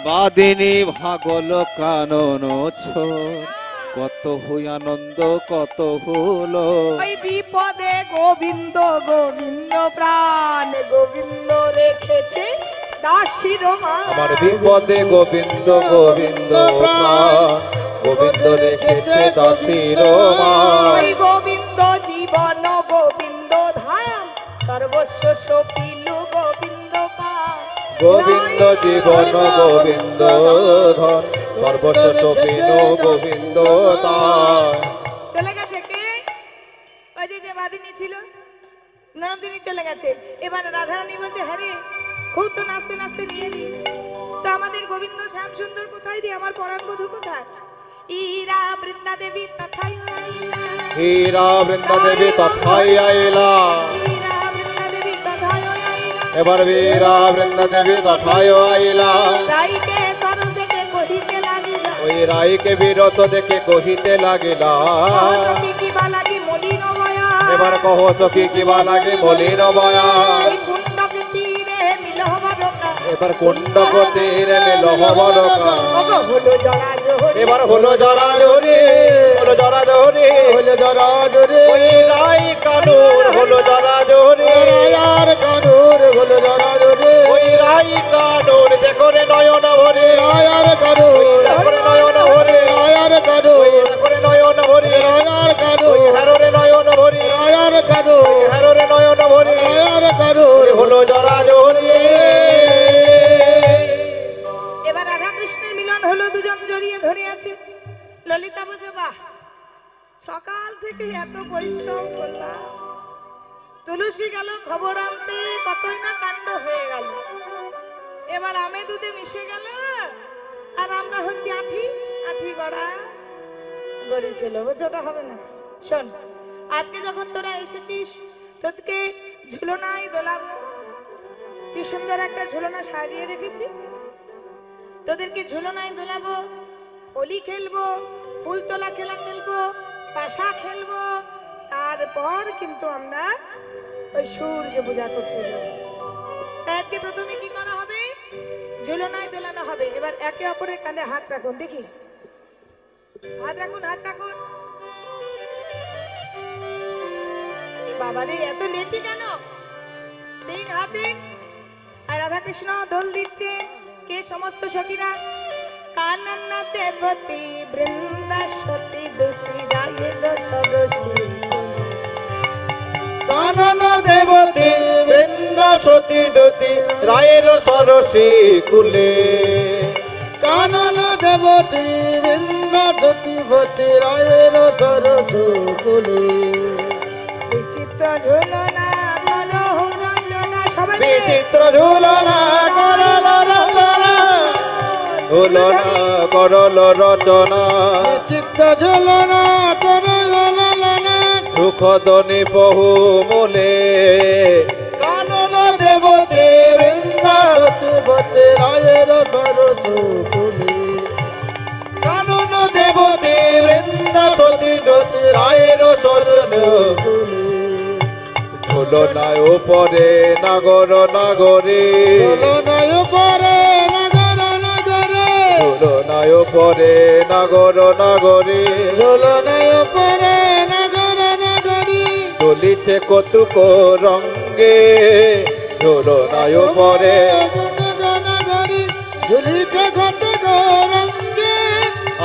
বাদিনী ভাগল কানন কত হই আনন্দ কত হলো ওই বিপদে গোবিন্দ গোবিন্দ প্রাণ গোবিন্দ রেখেছে দাসীর মা। আমার বিপদে গোবিন্দ গোবিন্দ প্রাণ গোবিন্দ রেখেছে দাসীর মা ওই গোবিন্দ জীবন গোবিন্দ ধাম সর্বস্ব সপিলু গোবিন্দ পা। গোবিন্দ জীবন গোবিন্দ ধন সর্বস্ব সপিন গোবিন্দ তার চলে গেছে কে? ওই যে বাদিনী ছিল ননদিনী চলে গেছে। এবার রাধারানী বলছে, হ্যাঁ রে, খুব তো নাচতে নাচতে নিয়ে নি, তো আমাদের গোবিন্দ শ্যাম সুন্দর কোথায় রে, আমার পরাণ বধূ কোথায়? ইরা বৃন্দা দেবী তথায় আইলা, হীরা বৃন্দা দেবী তথায় আইলা, ইরা বৃন্দা দেবী তথায় আইলা। এবার বীরা বৃন্দা দেবী তথায় আইলা। রাইকে সরস দেখে কহিতে লাগিলা, ওই রাইকে বিরস দেখে কহিতে লাগিলা, সখী কিবা লাগি মলিন বয়া, এবার কহ সখী কিবা লাগে বলির বয়া। ওই কুণ্ডকে তীরে মিলহবা ঢোকা, এবার কুণ্ডক তীরে মিলহব ডোকা। ওগো হলো জড়া জোহরি, এবার হলো জরা জরি, হলো জরা জরি, হইলে জরা জোরে ওই রাই কানুর হলো জরা জরি, রায়ার কানুর হলো জরা জোরে ওই রাই কানুর দেখো রে নয়ন ভরে, রায়ার কানুর দেখো রে নয়ন ভরে, রায়ার ওই কানুর দেখো রে নয়ন ভরে, রায়ার ওই কানুর হারো রে নয়ন ভরে, রায়ার কানুর হারো রে নয়ন ভরে, রায়ার কানুর হলো জরা জরি। এবার রাধা কৃষ্ণের মিলন হলো, দুজন জড়িয়ে ধরে আছে। ললিতা বলছে, বাহ, সকাল থেকে এত পরিশ্রম করলাম, তুলসী গেল খবর আনতে, কতই না কাণ্ড হয়ে গেল, এবার আমে দুধে মিশে গেল, আর আমরা হচ্ছি আঠি আঠি গড়া গড়ি খেলো। বলছে ওটা হবে না, শোন, আজকে যখন তোরা এসেছিস, তোদেরকে ঝুলনায় দোলাবো, কি সুন্দর একটা ঝুলনা সাজিয়ে রেখেছি, তোদেরকে ঝুলনায় দোলাবো, হোলি খেলবো, ফুল তোলা খেলা খেলবো, পাশা খেলবো, তারপর কিন্তু আমরা ওই সূর্য পূজা করতে যাবো। তাই আজকে প্রথমে কি করা হবে? ঝুলনায় দোলানো হবে। এবার একে অপরের কাঁধে হাত রাখুন, দেখি, হাত রাখুন, হাত রাখুন। বাবারে, এত লেটি কেন? দিন হাত দিন। আর রাধা কৃষ্ণ দোল দিচ্ছে, কে সমস্ত সখীরা? কাননা দেবতী বৃন্দা সতী দুতি রায়ের সরসী, কানন দেবতী বৃন্দা সতী দুতি রায়ের সরসী কুলে, কানন দেবতী বৃন্দা সতীপতি রায়ের সরস কুলে বিচিত্র ঝুলনা মনোহ রঞ্জনা, সবাই মিলে। বিচিত্র ঝুলনা করল রচনা, ঝুলনা করল রচনা, চিত্ত ঝুলনা করলনা সুখদনি বহু মূলে, কানন দেবতী বৃন্দা সতীপতি রায়ের সরস কুলে কানন দেবতী বৃন্দা সতী দুতি রায়ের সরস ঝুলনায় উপরে নাগর নাগরে, ঝুলনায় পরে নগর নগরে ঝুলনায় উপরে নাগর নাগরে, ঝুলনায় পরে নগর নগরী চলিছে কতুক রঙ্গে, ঝুলনায় উপরে নগরী ঝুলিছে কত গরঙ্গে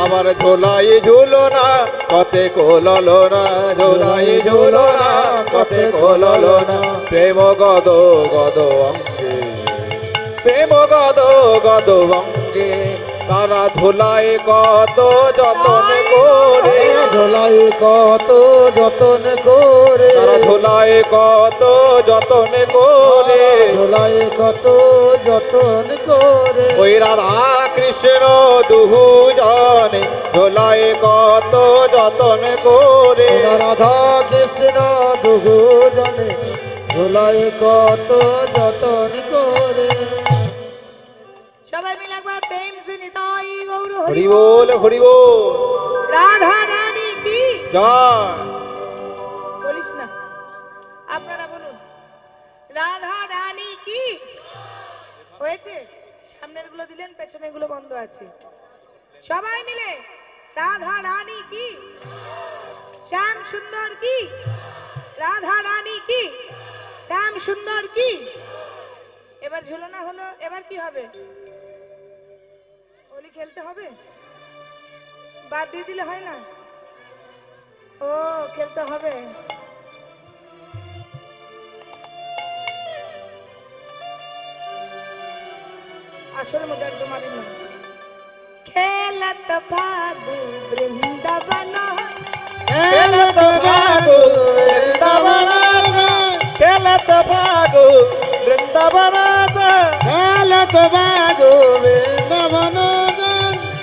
আমার ঝোলাই ঝুলনা কতে কোলনা, ঝোলাই ঝুলনা কতে কোলনা, প্রেম গদ গদ অঙ্গে, প্রেম গদ গদ অঙ্গে, তারা ঝোলাই কত যতন করে, ঝোলাই কত যতন করে তারা ঝোলাই কত যতন করে, ঝোলাই কত যতন করে ওই রাধা কৃষ্ণ দুহু জনে ঝোলাই কত যতন করে, রাধা কৃষ্ণ দুহু জনে ঝোলাই কত যতন করে সবাই মিলে একবার প্রেম সে নিতাই গৌর হরি হরি বল হরি বল, রাধা রানী কি জয়। বলিস না, আপনারা বলুন, রাধা রানী কি হয়েছে? সামনের গুলো দিলেন, পেছনের গুলো বন্ধ আছে। সবাই মিলে রাধা রানী কি, শ্যাম সুন্দর কি, রাধা রানী কি, শ্যাম সুন্দর কি। এবার ঝুলনা হলো, এবার কি হবে? হোলি খেলতে হবে, বাদ দিয়ে দিলে হয় না? ও, খেলতে হবে। আসলে মধ্যে একদম আগে না। খেলত ভাগু বৃন্দাবন, খেলত ভাগু বৃন্দাবন, খেলত খেলত ভাগো বৃন্দাবন খেলত ভাগো বৃন্দাবন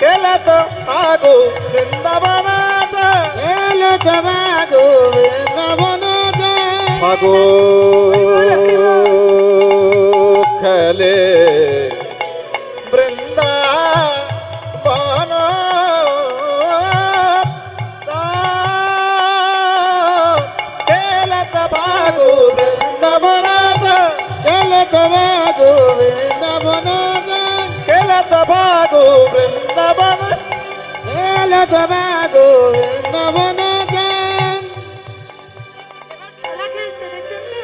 খেলত ভাগো বৃন্দাবন খেলত ভাগো বৃন্দাবন ভাগো খেলে বৃন্দাবন খেলত ভাগো বৃন্দাবন খেলত ভাগো বৃন্দাবন খেলত ভাগো বৃন্দাবন খেলত ভাগো বৃন্দাবন খেলা খেলছে দেখছেন তো,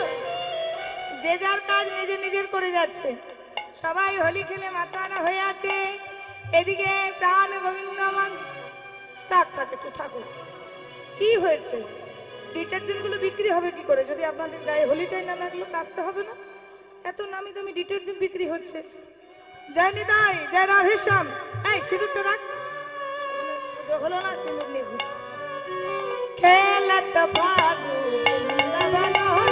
যে যার কাজ নিজে নিজের করে যাচ্ছে। সবাই হোলি খেলে মাতানা হয়ে আছে। এদিকে প্রাণ গোবিন্দ আমার থাক থাক একটু ঠাকুর, কি হয়েছে? ডিটারজেন্ট গুলো বিক্রি হবে কি করে যদি আপনাদের গায়ে হোলিটাই না লাগলো? কাচতে হবে না? এত নামি দামি ডিটারজেন্ট বিক্রি হচ্ছে। যায়নি তাই জয় রাধেশ্যাম, এই সিঁদুরটা রাখ, পুজো হলো না, সিঁদুর নিয়ে ঘুরছে। খেলত ভাগো বৃন্দাবন,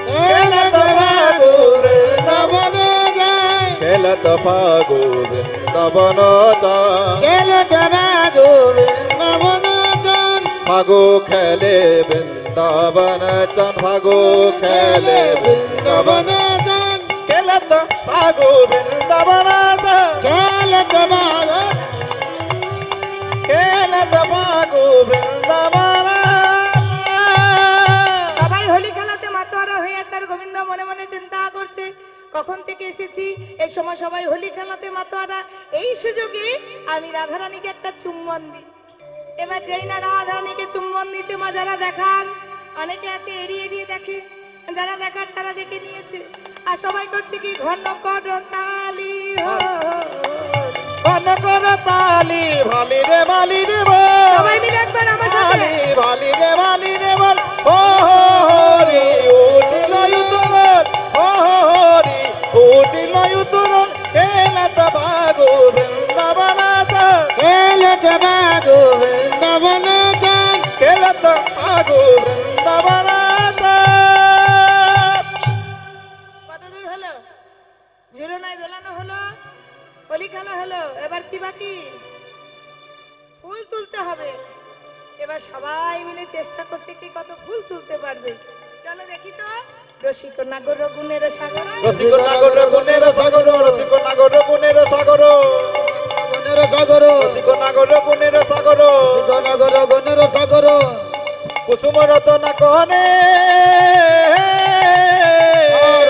খেলত ভাগো বৃন্দাবন খেলত ভাগো বৃন্দাবন খেলত ভাগো বৃন্দাবন ভাগো খেলে বৃন্দাবন চান ভাগো খেলে বৃন্দাবন খেলত ভাগো বৃন্দাবন খেলত ভাগো খেলত ভাগো বৃন্দাবন সবাই হোলি খেলাতে মাতোয়ারা হয়ে আছে। আর গোবিন্দ মনে মনে চিন্তা করছে কখন থেকে এসেছি, এই সময় সবাই হোলি খেলাতে মাতোয়ারা, এই সুযোগে আমি রাধারানীকে একটা চুম্বন দিই। এবার যেই না রাধারানীকে চুম্বন দিচ্ছে, মা যারা দেখান, অনেকে আছে এড়িয়ে এড়িয়ে দেখে, যারা দেখার তারা দেখে নিয়েছে। আর সবাই করছে কি, ঘন কর তালি হো, ঘন কর তালি ভালি রে বল সবাই মিলে একবার আমার সাথে ভালি ভালি রে বল ও হরি উঠিল উত্তরণ ও হরি উঠিল উত্তরণ খেলত ভাগো বৃন্দাবন খেলত ভাগো বৃন্দাবন খেলত ভাগো বৃন্দাবন কতদূর হলো? ঝুলনায় দোলানো হলো, হোলি খেলা হলো, এবার কি বাকি? ফুল তুলতে হবে। এবার সবাই মিলে চেষ্টা করছে কি কত ফুল তুলতে পারবে। চলো দেখি তো, রসিক নাগর গুণের সাগর, রসিক নাগর গুণের সাগর রসিক নাগর গুণের সাগর গুণের সাগর রসিক নাগর গুণের সাগর গণগর গুণের সাগর কুসুম রতনা কহনে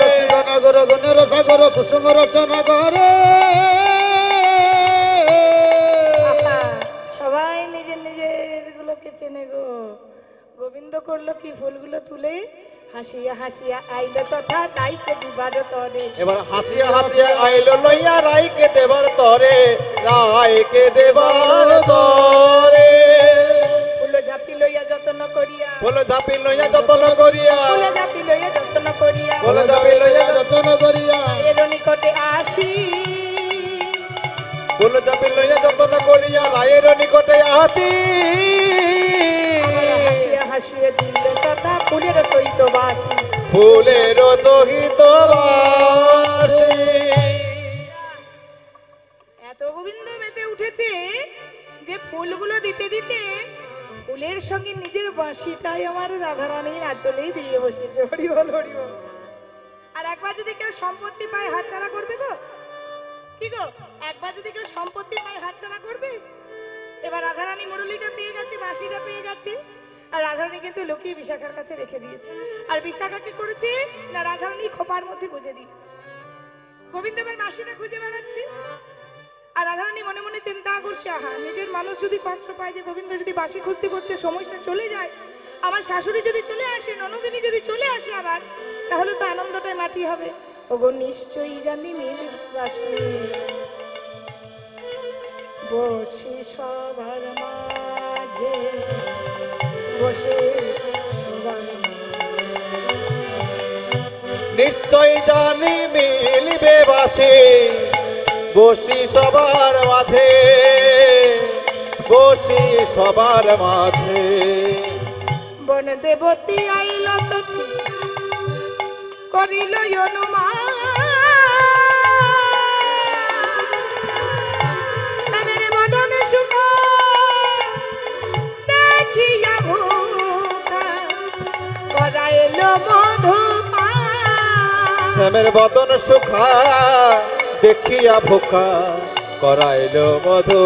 রসিক নগর গুণের সাগর কুসুম রচনা করে আহা, সবাই নিজের নিজের গুলোকে চেনে গো। গোবিন্দ করলো কি, ফুলগুলো তুলে হাসিয়া হাসিয়া আইলো তথা তাইকে দুবার তরে। এবার হাসিয়া হাসিয়া আইলো লইয়া রাইকে দেবার তরে রাইকে দেবার তরে ফুল ঝাপি লইয়া যত্ন করিয়া, ফুল ঝাপি লইয়া যতন করিয়া ফুল ঝাপি লইয়া যত্ন করিয়া, ফুল ঝাপি লইয়া যতন করিয়া এর নিকটে আসি। ফুল ঝাপি লইয়া যতন করিয়া রায়ের নিকটে আসি হাসিয়া হাসিয়া দিল তথা ফুলের সহিত বাসি। ফুলের সহিত বাসি এত গোবিন্দ মেতে উঠেছে যে ফুলগুলো দিতে দিতে ফুলের সঙ্গে নিজের বাঁশিটাই আমার রাধারানীর আঁচলেই দিয়ে বসেছে। হরি বল হরি বল। আর একবার যদি কেউ সম্পত্তি পায় হাতছাড়া করবে গো? কি গো, একবার যদি কেউ সম্পত্তি পায় হাতছাড়া করবে? এবার রাধারানী মুরলিটা পেয়ে গেছে, বাঁশিটা পেয়ে গেছে, আর রাধারানী কিন্তু লুকিয়ে বিশাখার কাছে রেখে দিয়েছে। আর বিশাখা কি করেছে না, রাধারানী খোপার মধ্যে গুজে দিয়েছে। গোবিন্দ এবার বাঁশিটা খুঁজে বেড়াচ্ছে, আর রাধারানী মনে মনে চিন্তা করছে, আহা, নিজের মানুষ যদি কষ্ট পায় যে গোবিন্দ যদি বাঁশি খুঁজতে করতে সময়টা চলে যায়, আমার শাশুড়ি যদি চলে আসে, ননদিনী যদি চলে আসে আবার, তাহলে তো আনন্দটাই মাটি হবে। ওগো নিশ্চয়ই জানি মিল বাসি বসে সবার মাঝে, বসে সবার নিশ্চয় জানি মিলিবে বাসি বসি সবার মাঝে বসি সবার মাঝে বন দেবতী আইল তো করিল অনুমান শ্যামের মদন সুখ দেখিয়া ভোকা করাইল মধুপান শ্যামের বদন সুখা দেখিয়া ভোকা করাইল মধু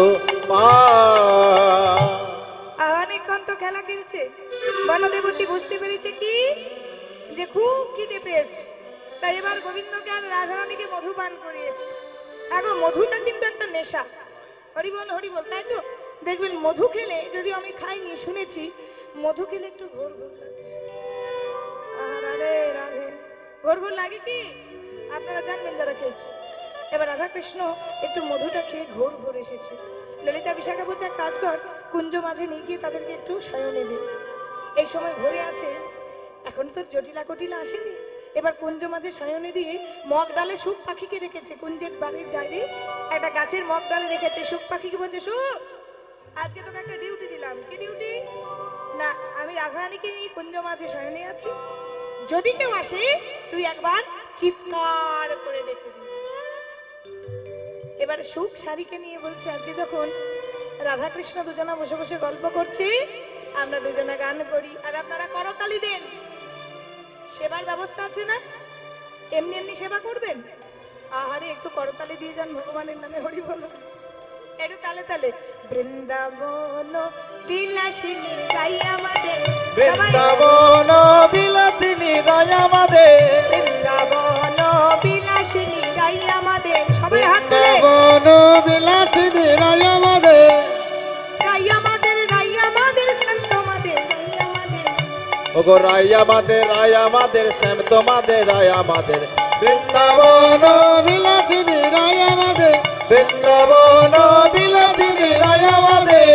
অনেকক্ষণ তো খেলা খেলছে বনদেবতী বুঝতে পেরেছে কি যে খুব খিদে পেয়েছে তাই এবার গোবিন্দকে আর রাধারানীকে মধু পান করিয়েছে। এখন মধুটা কিন্তু একটা নেশা, হরিবল হরিবল, তাই তো দেখবেন মধু খেলে, যদি আমি খাইনি শুনেছি মধু খেলে একটু ঘোর ঘোর লাগে। রাধে রাধে, ঘোর ঘোর লাগে কি আপনারা জানবেন যারা খেয়েছে। এবার রাধা কৃষ্ণ একটু মধুটা খেয়ে ঘোর ঘোর এসেছে। ললিতা বিশাখা বলছে এক কাজ কর, কুঞ্জ মাঝে নিয়ে গিয়ে তাদেরকে একটু শয়নে দে। এই সময় ঘুরে আছে, এখন তো জটিলা কটিলা আসেনি। এবার কুঞ্জ মাঝে শয়নে দিয়ে মগ ডালে সুখ পাখিকে রেখেছে, কুঞ্জের বাড়ির বাইরে একটা গাছের মগ ডালে রেখেছে। সুখ পাখিকে বলছে, সুখ আজকে তোকে একটা ডিউটি দিলাম। কি ডিউটি? না, আমি রাধারানীকে নিয়ে কুঞ্জ মাঝে শয়নে আছি, যদি কেউ আসে তুই একবার চিৎকার করে ডেকে দিবি। এবার সুখ শাড়িকে নিয়ে বলছে, আজকে যখন রাধা কৃষ্ণ দুজনা বসে বসে গল্প করছি, আমরা দুজনা গান করি আর আপনারা করতালি দেন। সেবার ব্যবস্থা আছে না? এমনি এমনি সেবা করবেন? আহারে একটু করতালি দিয়ে যান ভগবানের নামে, হরি বলো একটু তালে তালে। বৃন্দাবন বিলাসিনী গাই আমাদের, বৃন্দাবন বিলাসিনী গাই আমাদের, বৃন্দাবন বিলাসিনী গাই আমাদের, সবাই হাত তুলে বৃন্দাবন বিলাসিনী রাই আমাদের, রাই আমাদের, রাই আমাদের, শ্যাম তোমাদের, রাই আমাদের। ওগো রাই আমাদের, রাই আমাদের, শ্যাম তোমাদের, রাই আমাদের। বৃন্দাবন বিলাসিনী রাই আমাদের, বৃন্দাবন বিলাসিনী রাই আমাদের।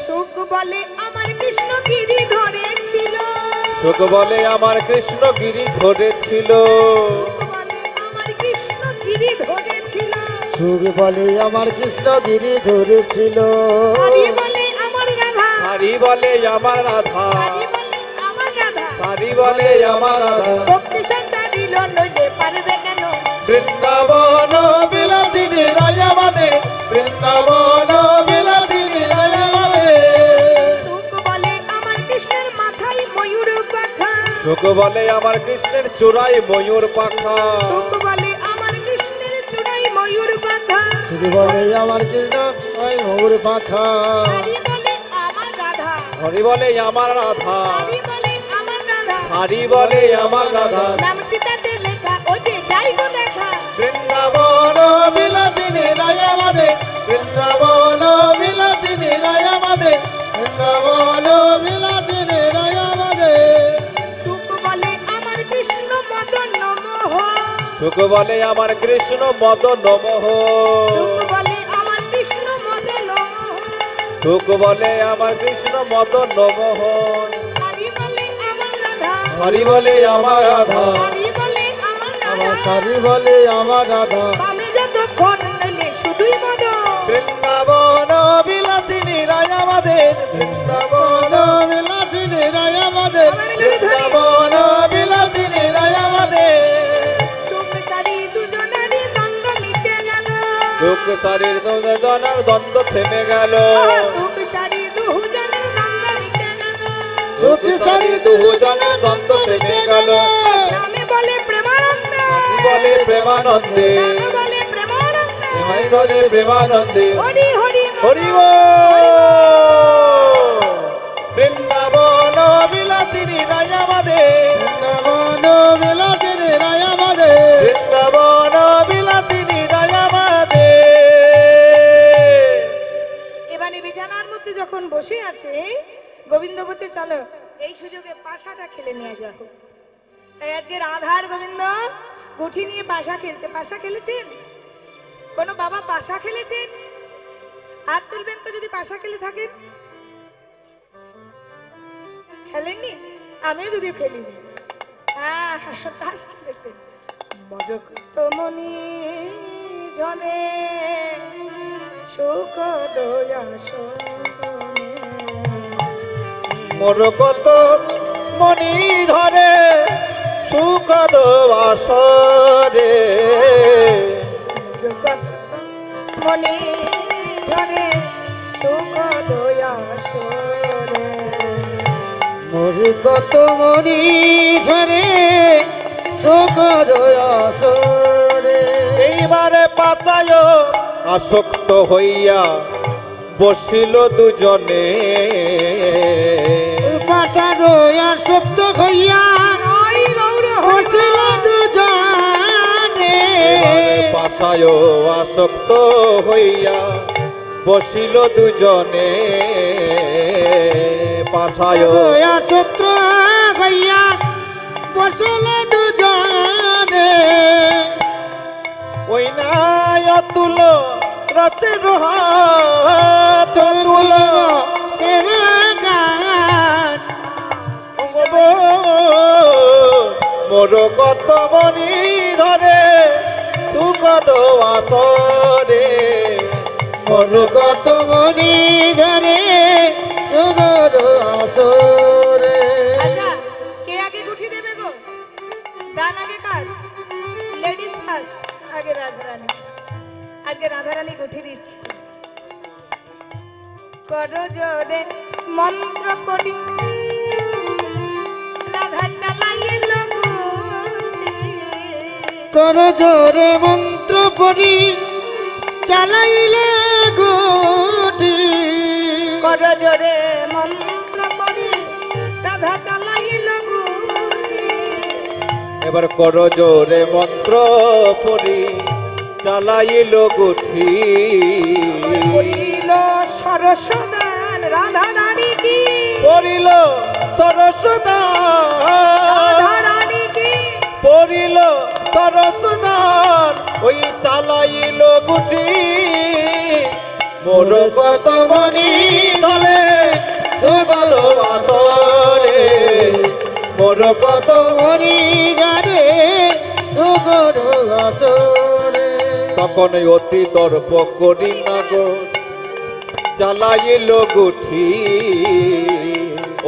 সুখ বলে আমার কৃষ্ণ গিরি ধরেছিল, সুখ বলে আমার কৃষ্ণ গিরি ধরেছিল, সুখ বলে আমার কৃষ্ণ গিরি ধরেছিল, সুখ বলে আমার কৃষ্ণ গিরি ধরেছিল, হরি বলে আমার রাধা, হরি বলে আমার রাধা, হরি বলে আমার রাধা, হরি বলে আমার রাধা। ভক্তি সঞ্চারিল নইলে পারবে কেন? বৃন্দাবন বিলাসিনী রাই আমাদের, বৃন্দাবন বিলাসিনী রাই আমাদের। সুখ বলে আমার কৃষ্ণের মাথায় ময়ূর পাখা, সুখ বলে আমার কৃষ্ণের চূড়ায় ময়ূর পাখা, সুখ বলে আমার কৃষ্ণের চূড়ায় ময়ূর পাখা, সুখ বলে আমার কৃষ্ণ রাই ময়ূর পাখা, হরি বলে আমার রাধা, হরি বলে আমার রাধা, হরি বলে আমার রাধা। হরি বলে আমার রাধা। নামটি তাতে লেখা, ও যে যাইব দেখা। বৃন্দাবন বিলাসিনী রাই আমাদের, বৃন্দাবন বিলাসিনী রাই আমাদের, বৃন্দাবন বিলাসিনী রাই আমাদের, সুখ বলে আমার কৃষ্ণ মদন নমঃ, সুখ বলে আমার কৃষ্ণ মদন মোহ, সুখ বলে আমার কৃষ্ণ মদন নমঃ, সুখ বলে আমার কৃষ্ণ মদন মোহ, হরি বলে আমার রাধা, হরি বলে আমার রাধা, হরি বলে আমার আমার রাধা। সারি বলে আমার রাধা, আমি যতক্ষণ নইলে শুধুই মদন। বৃন্দাবন বিলাসিনী রাই আমাদের, বৃন্দাবন বিলাসিনী রাই আমাদের, বৃন্দাবন বিলাসিনী রাই আমাদের। সুখ সারি দুজনারই দ্বন্দ্ব মিটে গেল, দুঃখ চারির দুজনার দ্বন্দ্ব থেমে গেল, সুখ সারি দুজনের দ্বন্দ্ব মিটে গেল। সুখ সারি দুজনের দ্বন্দ্ব থেমে গেল। স্বামী বলে প্রেমানন্দে, বলে প্রেমানন্দে, স্বামী বলে প্রেমানন্দে, নিমাই বলে প্রেমানন্দে, হরি হরি হরি বল। বৃন্দাবন বিলাসিনী রাই আমাদের, বৃন্দাবন বিলাসিনী রাই আমাদের, বৃন্দাবন বিলাসিনী রাই আমাদের। এবারে বিছানার মধ্যে যখন বসে আছে, গোবিন্দ বলছে চলো এই সুযোগে পাশাটা খেলে নিয়ে যাও। তাই আজকে রাধার গোবিন্দ গুঠি নিয়ে পাশা খেলছে। পাশা খেলেছেন? কোন বাবা পাশা খেলেছেন? হাত তুলবেন তো যদি পাশা খেলে থাকেন। খেলেননি? আমিও যদিও খেলিনি। হ্যাঁ, তাস খেলেছেন। মজকত মনি জনে সুখ দয়া শোনে, মোর কত মনি ধরে সুখ দোয়াশরে মনে ঝরে সুখ দয়াসরে মরি কত মনি ঝরে শোক আসরে এইবারে পাচায় আসক্ত হইয়া বসিল দুজনে পাশার আসক্ত হইয়া নয় গৌর বসিল দুজনে পাশায় আসক্ত হইয়া বসিল দুজনে পাশায় আসক্ত হইয়া বসিল দুজনে ওই নাই অতুল রচের হাত অতুল সেরাগান মোর কত মনি ধরে সুখ দোয়াছরে মন কত মনি ঝরে সুগর আসরে আচ্ছা কে আগে গুঠি দেবে গো গান আগে কার লেডিস ফার্স্ট আগে রাধারানী আজকে রাধারানী গুঠি দিচ্ছি করো জোরে মন্ত্র করি রাধা চালাইয়ে লগো কর জোরে মন্ত্র পড়ি চালাইলে গোটি করো জোরে মন্ত্র করি রাধা চালাইয়ে লগো এবার করো জোরে মন্ত্র পড়ি চালাইল গুঠি করিল সরসদান রাধা রানী কি পড়িল সরসদান রাধা রানী কি পড়িল সরসদান ওই চালাইল গুঠি মোর কত মনি ধরে সুগল আচরে মোর কত মনি জানে সুগর আসরে তখন অতি তর্প করি না গো চালাইল গুঠি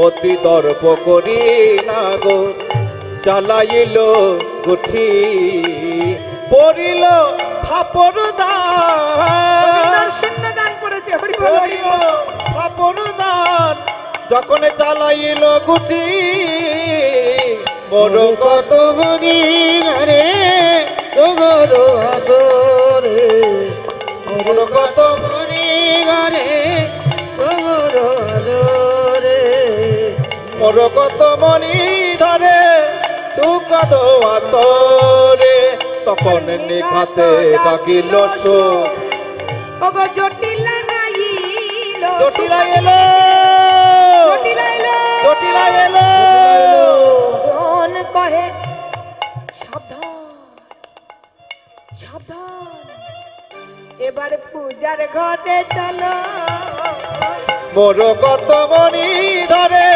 অতি তর্প করি না গো চালাইল গুঠি পড়িল ফাপর দান শূন্য দান করেছে হরি বল হরি পড়িল বল। ফাপর দান যখন চালাইল গুঠি বড় কত মনি ঘরে সুগর আসরে বড় কত মনি ঘরে সুগর আসরে মোর কত মনি ধরে সুখ দোয়াছরে তখন নিখাতে ডাকিল সুখ ওগো জটিলা গাইল জটিলা এলো জটিলা এলো জটিলা এলো ধন কহে সাবধান সাবধান এবার পূজার ঘরে চলো মোর কত মনি ধরে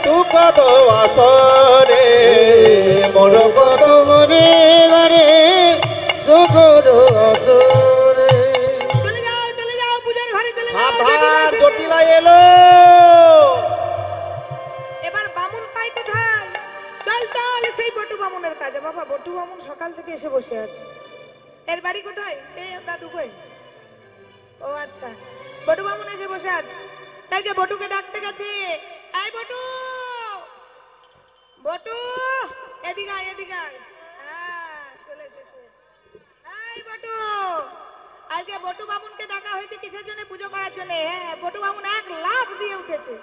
সুখ দোয়াছরে মোর কত মনি ঘরে সুগর আসরে চলে যাও পূজার ঘরে চলে যাও সাবধান জটিলা এলো এবার বামুন পাই কোথায় চল চল সেই বটু বামুনের কাছে বাবা বটু বামুন সকাল থেকে এসে বসে আছে এর বাড়ি কোথায় এই দাদু কই ও আচ্ছা বটু বামুন এসে বসে আছে তাই যে বটুকে ডাকতে গেছে এই বটু বটু এদিকে আয় এদিকে আয় হ্যাঁ চলে এসেছে এই বটু আজকে বটু বামুনকে ডাকা হয়েছে কিসের জন্য পুজো করার জন্য হ্যাঁ বটু বামুন এক লাফ দিয়ে উঠেছে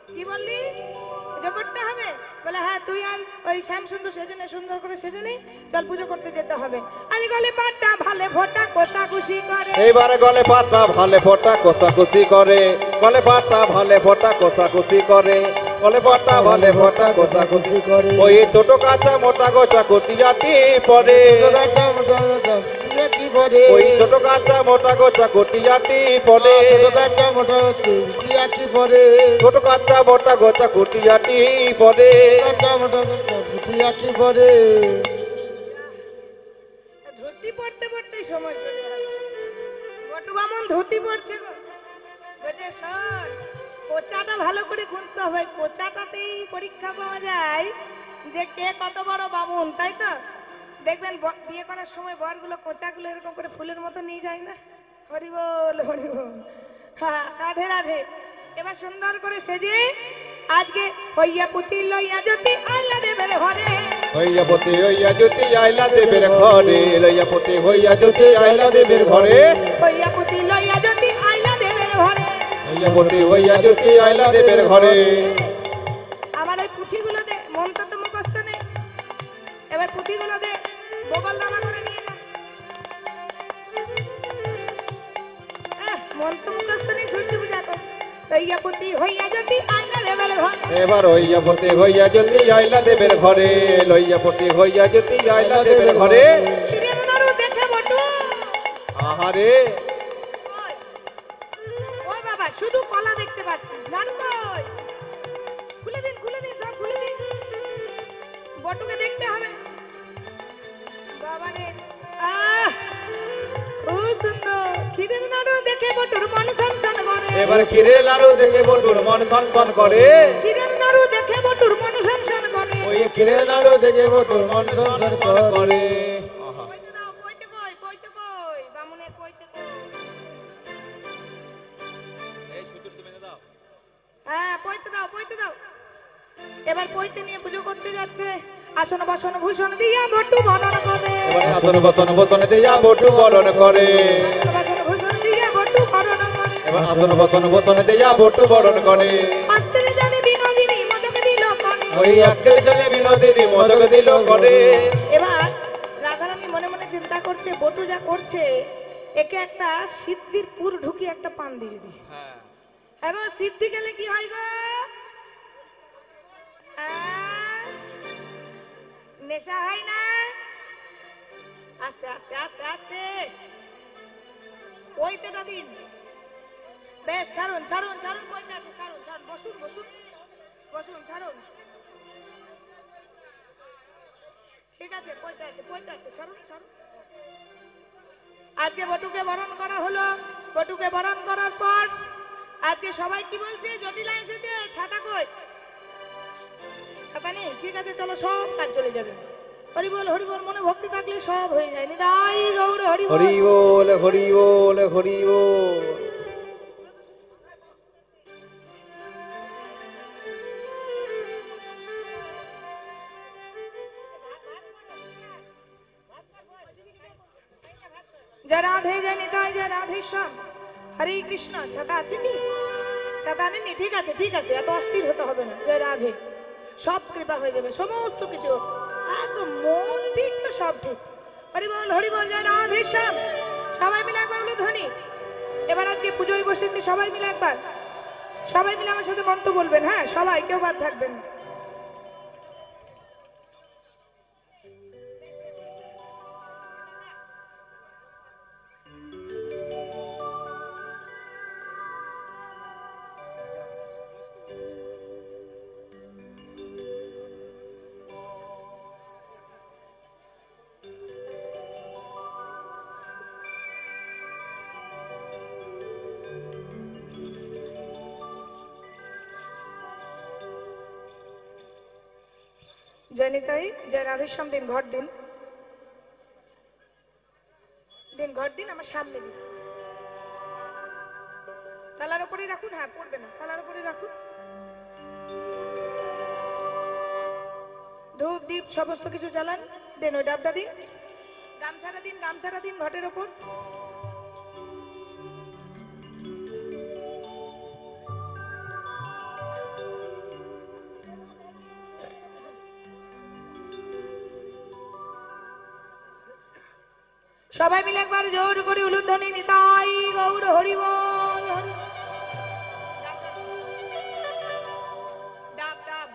কি বললি পুজো করতে হবে বলে হ্যাঁ তুই আর ওই শ্যাম সুন্দর সেজনে সুন্দর করে সেজনে চল পুজো করতে যেতে হবে আজ গলে পাটটা ভালে ভোটা কোষাকুষি করে এইবারে গলে পাটা ভালে ফোটা কোষাকুষি করে গলে পাটা ভালে ফোটা কোষাকুষি করে গলে পাটা ভালে ফোটা কোষাকুষি খুশি করে ওই ছোট কাঁচা মোটা গোটা কটিয়াটি পরে গাছা মোটা গাছা কি পরে ওই ছোট কাঁচা মোটা গোটা কটিয়াটি পরে ছোট গাছা মোটা টিয়া কি পরে ছোট কাঁচা মোটা গোটা কটিয়াটি পরে গাছা মোটা টিয়া কি পরে ধুতি পড়তে পড়তে সময় চলে গেল বটু বামুন ধুতি পড়ছে গো বলছে শোন কোচাটা ভালো করে খুঁজতে হবে কোচাটাতেই পরীক্ষা পাওয়া যায় যে কে কত বড় বামুন, তাই তো? দেখবেন বিয়ে করার সময় বরগুলো কোঁচাগুলো এরকম করে ফুলের মতো নিয়ে যায় না? হরি বল হরি বল। হ্যাঁ, রাধে রাধে। এবার সুন্দর করে সেজে আজকে হইয়া পুতি লইয়া জ্যোতি আইলা দেবের ঘরে। হইয়া পতি হইয়া জ্যোতি আইলা দেবের ঘরে, লইয়া পতি হইয়া জ্যোতি আইলা দেবের ঘরে, হইয়া পুতি লইয়া জ্যোতি আইলা দেবের ঘরে। হইয়া পতি হইয়া জ্যোতি আইলা দেবের ঘরে। আমার ওই পুঁথিগুলো দে, মন্ত্র তো মুখস্থ নেই। এবার পুঁথিগুলো দে, বগল দাবা করে নিয়ে যা। মন্ত্র মুখস্থ নেই, সূর্য পূজা কর। হইয়া পুতি হইয়া জ্যোতি আইলা দেবের ঘরে। এবার হইয়া পতি হইয়া জ্যোতি আইলা দেবের ঘরে, লইয়া পতি হইয়া জ্যোতি আইলা দেবের ঘরে। কিরেন নাড়ু দেখে বটু। আহারে ওই, ওই বাবা, শুধু কলা দেখতে পাচ্ছি। নাড়ু কই? খুলে দিন, খুলে দিন, সব খুলে দিন। বটুকে দেখতে হবে। বাবা রে, খুব সুন্দর। খিদের নাড়ু দেখে বটুর মন সনসন করে। এবার ক্ষীরে লাড়ু দেখে বটুর মন ছনছন করে। খিদের নাড়ু দেখে বটুর মন সনসন করে। ওই ক্ষীরে লাড়ু দেখে বটুর মন ছনছন করে। আহা। কইতে দাও, কইতে কই, কইতে কই, বামুনের কইতে কই। এই সুদূর তুমি দাও। হ্যাঁ, কইতে দাও, কইতে দাও। এবার কইতে নিয়ে পুজো করতে যাচ্ছে। আসন বাসন ভূষণ দিয়া বটু বরণ করে। এবারে আসন বসন বসন দিয়া বটু বরণ করে। আসন বাসন ভূষণ দিয়া বটু বরণ করে। এবার আসন বসন বসন দিয়া বটু বরণ করে। আস্তে জানে বিনোদিনী মদক দিল কনে। ওই আক্কেল জানে বিনোদিনী মদক দিল করে। এবার রাধারানী মনে মনে চিন্তা করছে, বটু যা করছে একে একটা সিদ্ধির পুর ঢুকিয়ে একটা পান দিয়ে দিই। হ্যাঁ। হ্যাঁ গো, সিদ্ধি গেলে কি হয় গো? নেশা হয় না? আস্তে আস্তে আস্তে আস্তে ওইতেটা দিন। বেশ, ছাড়ুন ছাড়ুন ছাড়ুন, কইতে আছে, ছাড়ুন ছাড়ুন, বসুন বসুন বসুন, ছাড়ুন। ঠিক আছে, কইতে আছে, কইতে আছে, ছাড়ুন ছাড়ুন। আজকে বটুকে বরণ করা হলো। বটুকে বরণ করার পর আজকে সবাই কি বলছে? জটিলা এসেছে, ছাতা কই? ছাতা নেই? ঠিক আছে, চলো, সব কাজ চলে যাবে। হরি বল হরি বল, মনে ভক্তি থাকলে সব হয়ে যায়। নিতাই গৌর হরি বল। হরি বল হরি বল হরি বল। জয় রাধে, জয় নিতাই, জয় রাধেশ্যাম। হরে কৃষ্ণ। ছাতা আছে কি? ছাতা নেই? ঠিক আছে ঠিক আছে, এত অস্থির হতে হবে না। জয় রাধে, সব কৃপা হয়ে যাবে, সমস্ত কিছু একদম মন ঠিক তো সব ঠিক। হরি বল হরি বল, জয় রাধেশ্যাম। সবাই মিলে একবার হলো ধ্বনি। এবার আজকে পুজোয় বসেছি, সবাই মিলে একবার, সবাই মিলে আমার সাথে মন্ত্র বলবেন। হ্যাঁ, সবাই, কেউ বাদ থাকবেন না। জয় নিতাই, জয় রাধেশ্যাম। দিন ঘর দিন, দিন ঘর দিন, আমার সামনে দিন। থালার উপরে রাখুন। হ্যাঁ, পড়বে না, থালার উপরে রাখুন। ধূপ দীপ সমস্ত কিছু জ্বালান। দেন ওই ডাবটা দিন। গামছাটা দিন, গামছাটা দিন ঘটের ওপর। সবাই মিলে একবার জোর করে উলুধ্বনি। নিতাই গৌর হরি বল। ডাব ডাব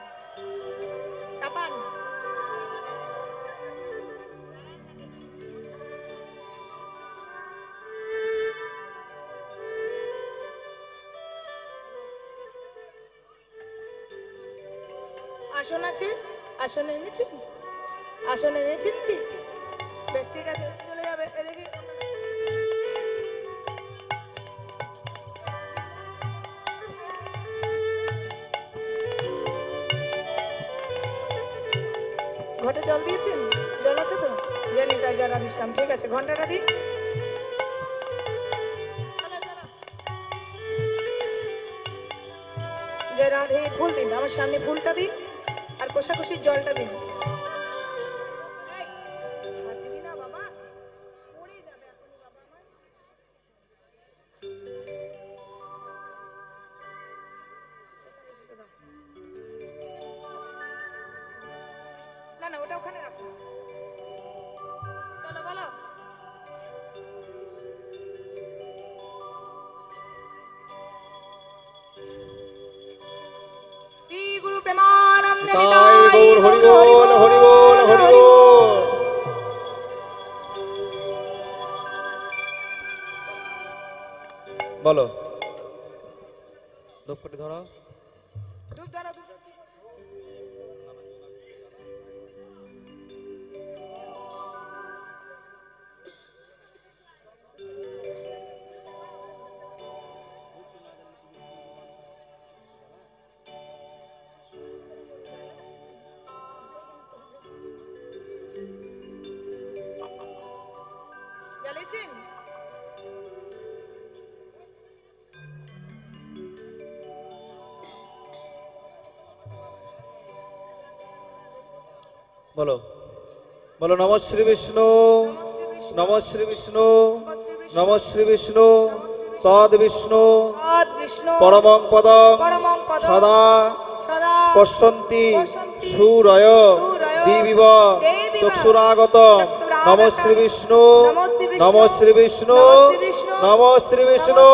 চাপান। আসন আছে? আসন এনেছেন? আসন এনেছেন কি? বেশ, ঠিক আছে, চলে যাবে এদিকে। ঘটে জল দিয়েছেন? জল আছে তো? জানি তাই যা রাধিশ্যাম। ঠিক আছে, ঘন্টাটা দিন। জয় রাধে। ফুল দিন, আমার সামনে ফুলটা দিন, আর কোষাকুষির জলটা দিন। হাত দিবি না বাবা, পড়ে যাবে এখনই বাবা আমার। না না, ওটা ওখানে রাখো। চলো বলো। শ্রী গুরু প্রেমানন্দ তাই গৌর হরি বল, হরি বল, হরি বল। বলো, ধূপকাঠি ধরো। ধূপ ধরো, ধূপ ধরো। জ্বালিয়েছেন? বলো, বলো নমঃ শ্রী বিষ্ণু, নমঃ শ্রী বিষ্ণু, নমঃ শ্রী বিষ্ণু, তদ বিষ্ণু তদ বিষ্ণু পরমং পদং পরমং পদং সদা সদা পশ্যন্তি পশ্যন্তি সুরয় সুরয় দিবিব দেবিব চক্ষুরাগত নমঃ শ্রী বিষ্ণু, নমঃ শ্রী বিষ্ণু, নমঃ শ্রী বিষ্ণু।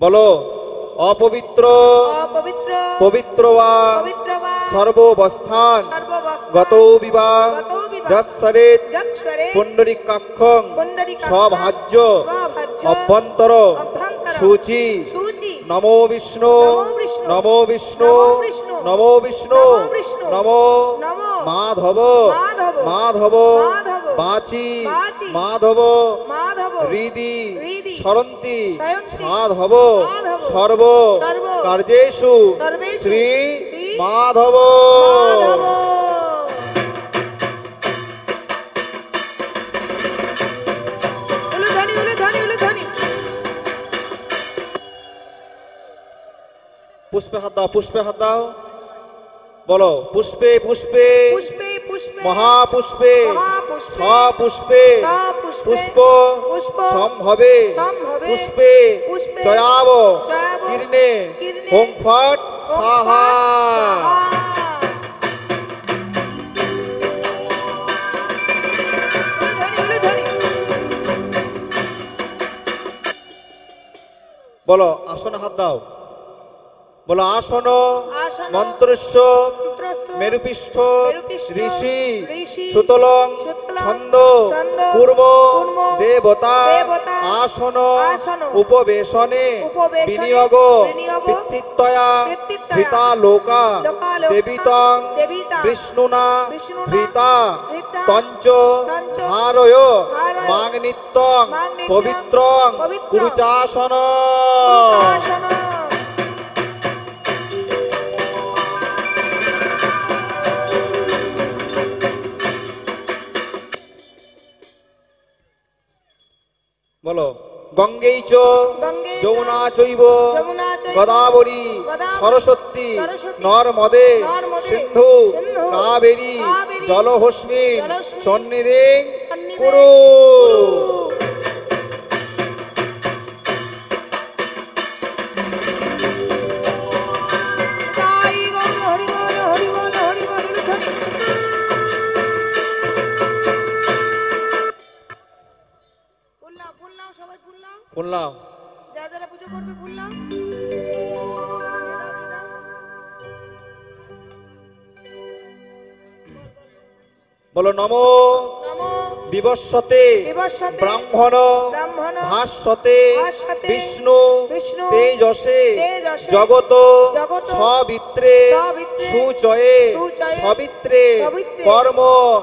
বলো অপবিত্র অপবিত্র পবিত্র বা পবিত্র বা সর্ববস্থান সর্ববস্থান গত বিবাহ গতৌ বিবাহ যৎসরেত যৎস্বরে পুণ্ডরিকাক্ষং পুণ্ডরিকাক্ষং স্বভাজ্য স্বভাজ্য অভ্যন্তর অভ্যন্তর সূচি সূচি নমো বিষ্ণু, নমো বিষ্ণু, নমো বিষ্ণু, নমো বিষ্ণু, নমো বিষ্ণু, নমো বিষ্ণু, নমো নমো মাধব, মাধব, মাধব মাধব, বাচি বাচি, মাধব মাধব হৃদি হৃদি সরন্তি সরন্তি সাধব সাধব সর্ব সর্ব কার্যেষু সর্বেষু শ্রী শ্রী মাধব। মাধব। উলুধ্বনি, উলুধ্বনি, উলুধ্বনি। পুষ্পে হাত দাও, পুষ্পে হাত দাও। বলো পুষ্পে পুষ্পে পুষ্পে পুষ্পে মহাপুষ্পে মহাপুষ্পে সপুষ্পে সপুষ্পে পুষ্প পুষ্প সম্ভবে সম্ভবে পুষ্পে পুষ্পে চয়াব চয়াব কীর্ণে কীর্ণে হোং ফট সাহা। উলুধ্বনি, উলুধ্বনি। বলো আসনে হাত দাও। বলো আসন আসন মন্ত্রস্য মন্ত্রস্থ মেরুপৃষ্ঠ মেরুপৃষ্ঠ ঋষি ঋষি সুতলং সুতলং ছন্দ ছন্দ কুর্ম কুর্ম দেবতা দেবতা আসন আসন উপবেশনে উপবেশনে বিনিয়োগ বিনিয়োগ পিতৃত্বয়া পিতৃত্বয়া ধৃতা লোকা লোকা দেবিতং দেবিতা বিষ্ণুনা বিষ্ণুনা ধৃতা ধৃতা তঞ্চ তঞ্চ ধারয় ধারয় মাগনিত্যং মাগনিত্যং পবিত্রং পবিত্রং কুরুচাসন। আসন। বলো গঙ্গেই চ গঙ্গে চ যমুনা চৈব যমুনা চৈব গদাবরী গদাবরী সরস্বতী সরস্বতী নর্মদে নর্মদে সিন্ধু সিন্ধু কাবেরী কাবেরী জলহস্মিন জলহস্মিন সন্নিধিং সন্নিধিং কুরু। তাই গৌর হরি বল, হরি বল, হরি বল, উলুধ্বনি। ফুল নাও, ফুল নাও, সবাই ফুল নাও। বললাম যারা যারা পুজো করবে ফুল নাও। বলো নমো নমো বিবস্বতে বিবস্বতে ব্রাহ্মণ ব্রাহ্মণ ভাস্বতে ভাস্বতে বিষ্ণু বিষ্ণু তেজসে তেজসে জগত জগত সবিত্রে সবিত্রে সুচয়ে সুচয়ে সবিত্রে সবিত্রে কর্ম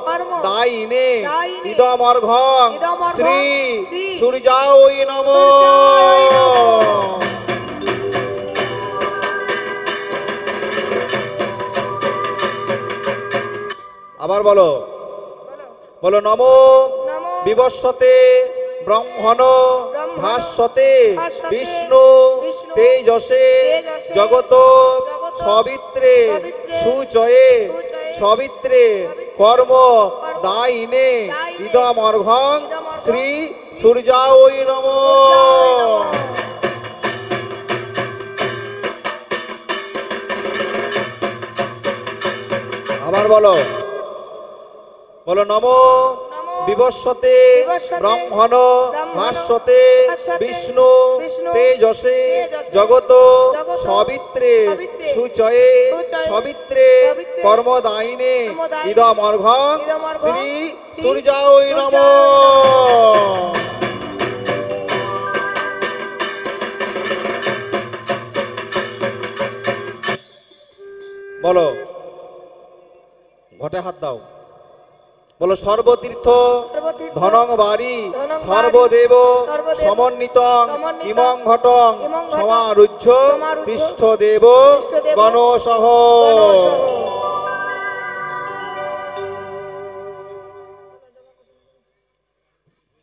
কর্ম দায়িনে দায়িনে ইদমর্ঘং ইদমর্ঘং শ্রী শ্রী সূর্যায় নমঃ। আবার বলো, বলো নমো নমো বিবস্বতে ব্রহ্মণ ব্রহ্মণ ভাস্বতে ভাস্বতে বিষ্ণু বিষ্ণু তেজসে তেজসে জগত জগত সবিত্রে সবিত্রে সুচয়ে সুচয়ে সবিত্রে কর্ম দায়িনে দায়িনে ইদমর্ঘং ইদমর্ঘং শ্রী সূর্যায় নমঃ। আবার বলো, বলো নমো নমো বিবস্বতে বিবস্বতে ব্রহ্মণ ব্রাহ্মণ ভাস্বতে ভাস্বতে বিষ্ণু বিষ্ণু তেজসে তেজসে জগত জগত সবিত্রে সবিত্রে সুচয়ে সুচয়ে সবিত্রে সবিত্রে কর্মদায়িনে কর্মদায়িনে ইদমর্ঘং ইদমর্ঘং শ্রী শ্রী সূর্যায় নমঃ। বলো, ঘটে হাত দাও, বলো সর্বতীর্থ সর্বতীর্থ ধনং বাড়ি ধনং সর্বদেব সর্বদেব সমন্বিতং সমন্বিতং ইমং ঘটং ইমং ঘটং সমারুহ্য সমারুহ্য তিষ্ঠ দেব তিষ্ঠদেব গণসহ। গণসহ।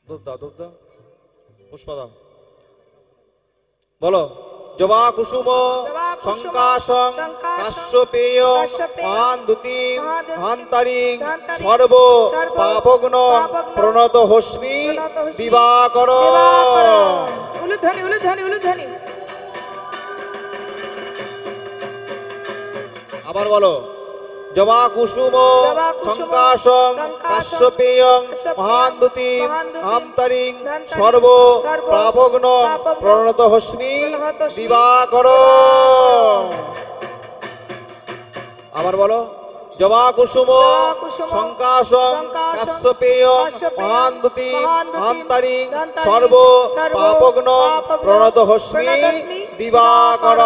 দুধ দাও, দুধ দাও, পুষ্প দাও। বলো জবা কুসুম জবা কুসুম শঙ্কাশং শঙ্কাশং কাশ্যপেয় কাশ্যপেয় পান্তুতিং পান্তুতিং হান্তারিং হান্তারিং সর্ব সর্ব পাপগ্ন পাপগ্ন প্রণত হস্মি প্রণত হস্মি দিবাকর। দিবাকর। উলুধ্বনি উলুধ্বনি উলুধ্বনি। আবার বলো জবা কুসুম জবা কুসুম শঙ্কাশং শঙ্কাশং কাশ্যপেয়ং কাশ্যপেয়ং মহান্তুতিং মহান্তুতিং হান্তারিং হান্তারিং সর্ব সর্ব পাপগ্ন পাপগ্ন প্রণত হস্মি প্রণত হস্মি দিবাকর। আবার বলো জবা কুসুম কুসুম শঙ্কাশং শঙ্কাশং কাশ্যপেয়ং কাশ্যপেয়ং মহান্তুতিং মহান্তুতিং হান্তারিং হান্তারিং সর্ব সর্ব পাপগ্ন পাপগ্ন প্রণত হস্মি প্রণত হস্মি দিবাকর।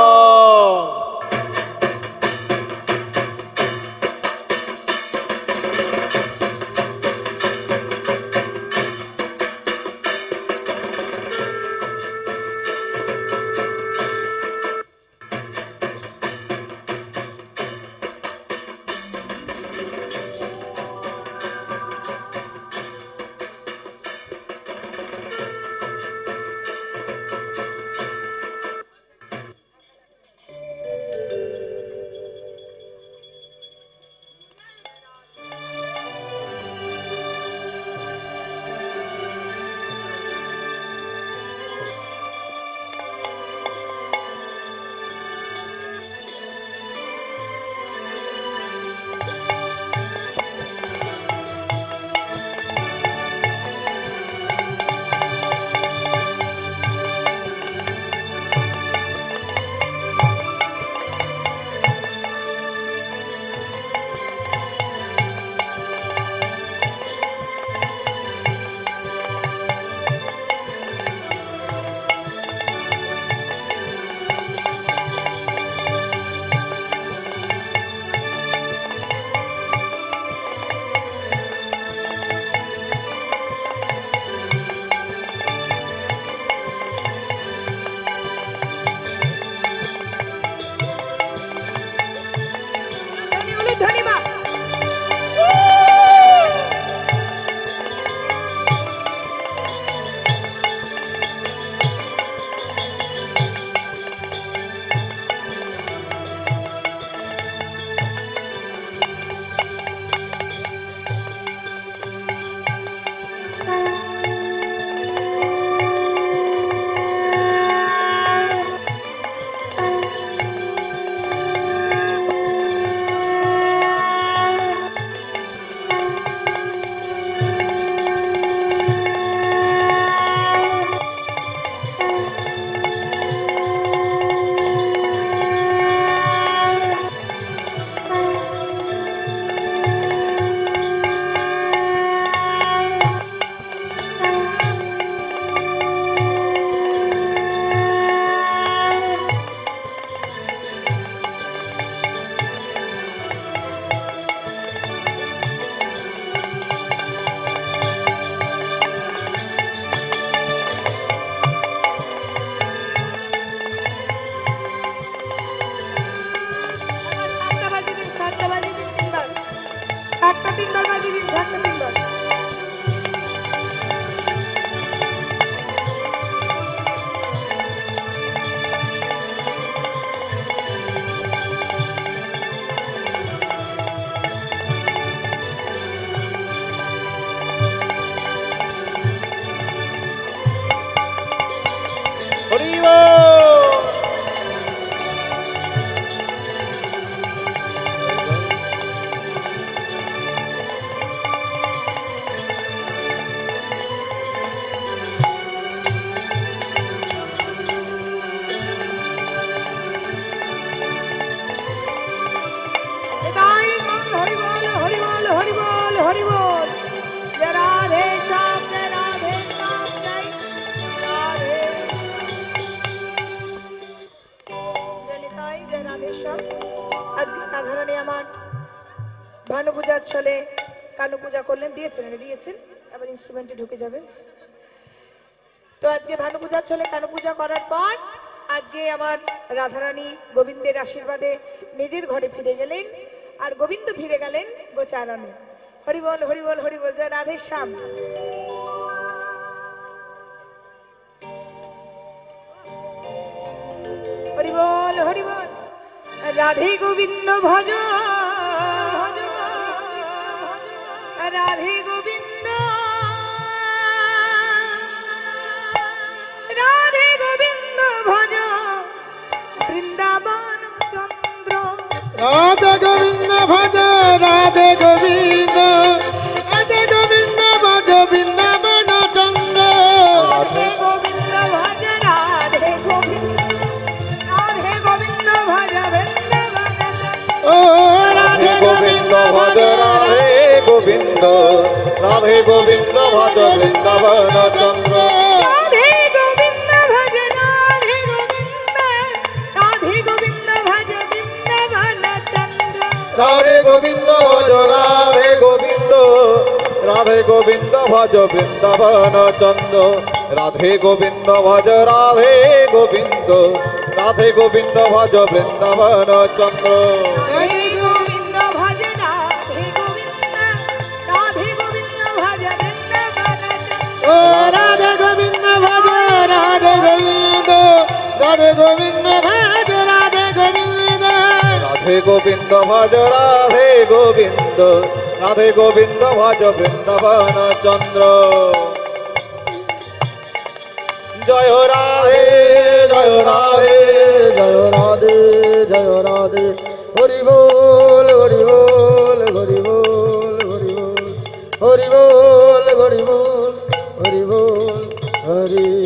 নিতাই জয় রাধেশ্বর। আজকে রাধারানী আমার ভানু পূজার ছলে কানু পূজা করলেন, দিয়েছেন আবার ইনস্ট্রুমেন্টে ঢুকে যাবে। তো আজকে ভানু পূজার ছলে কানু পূজা করার পর আজকে আমার রাধারানী গোবিন্দের আশীর্বাদে নিজের ঘরে ফিরে গেলেন, আর গোবিন্দ ফিরে গেলেন গোচারণে। হরিবল হরিবল হরিবল, জয় রাধে শ্যাম। হরিবল হরিবল, রাধে গোবিন্দ ভজ, রাধে গোবিন্দ, রাধে গোবিন্দ ভজ, বৃন্দাবন চন্দ্র। রাধে গোবিন্দ ভজ, রাধে গোবিন্দ, রাধে গোবিন্দ ভজ, বৃন্দাবন চন্দ্র। রাধে গোবিন্দ ভজ, রাধে গোবিন্দ, রাধে গোবিন্দ ভজ, বৃন্দাবন চন্দ্র। ও রাধে গোবিন্দ ভজ রাধে গোবিন্দ, রাধে গোবিন্দ ভজ বৃন্দাবন চন্দ্র। রাধে গোবিন্দ ভজ, রাধে গোবিন্দ, রাধে গোবিন্দ ভজ, বৃন্দাবন চন্দ্র। রাধে গোবিন্দ ভজ রাধে গোবিন্দ, রাধে গোবিন্দ ভজ বৃন্দাবন চন্দ্র। রাধে গোবিন্দ ভজ রাধে গোবিন্দ, রাধে গোবিন্দ ভজ বৃন্দাবন চন্দ্র। রাধে গোবিন্দ ভজ, রাধে গোবিন্দ, রাধে গোবিন্দ ভজ, বৃন্দাবন চন্দ্র। ও রাধে গোবিন্দ ভজ, রাধে গোবিন্দ, রাধে গোবিন্দ ভজ, রাধে গোবিন্দ। রাধে গোবিন্দ ভজ রাধে গোবিন্দ, রাধে গোবিন্দ ভজ বৃন্দাবন চন্দ্র। জয় রাধে জয় রাধে, জয় রাধে জয় রাধে, হরি বল হরি বল হরি বল হরি বল, হরি বল হরি বল হরি বল হরি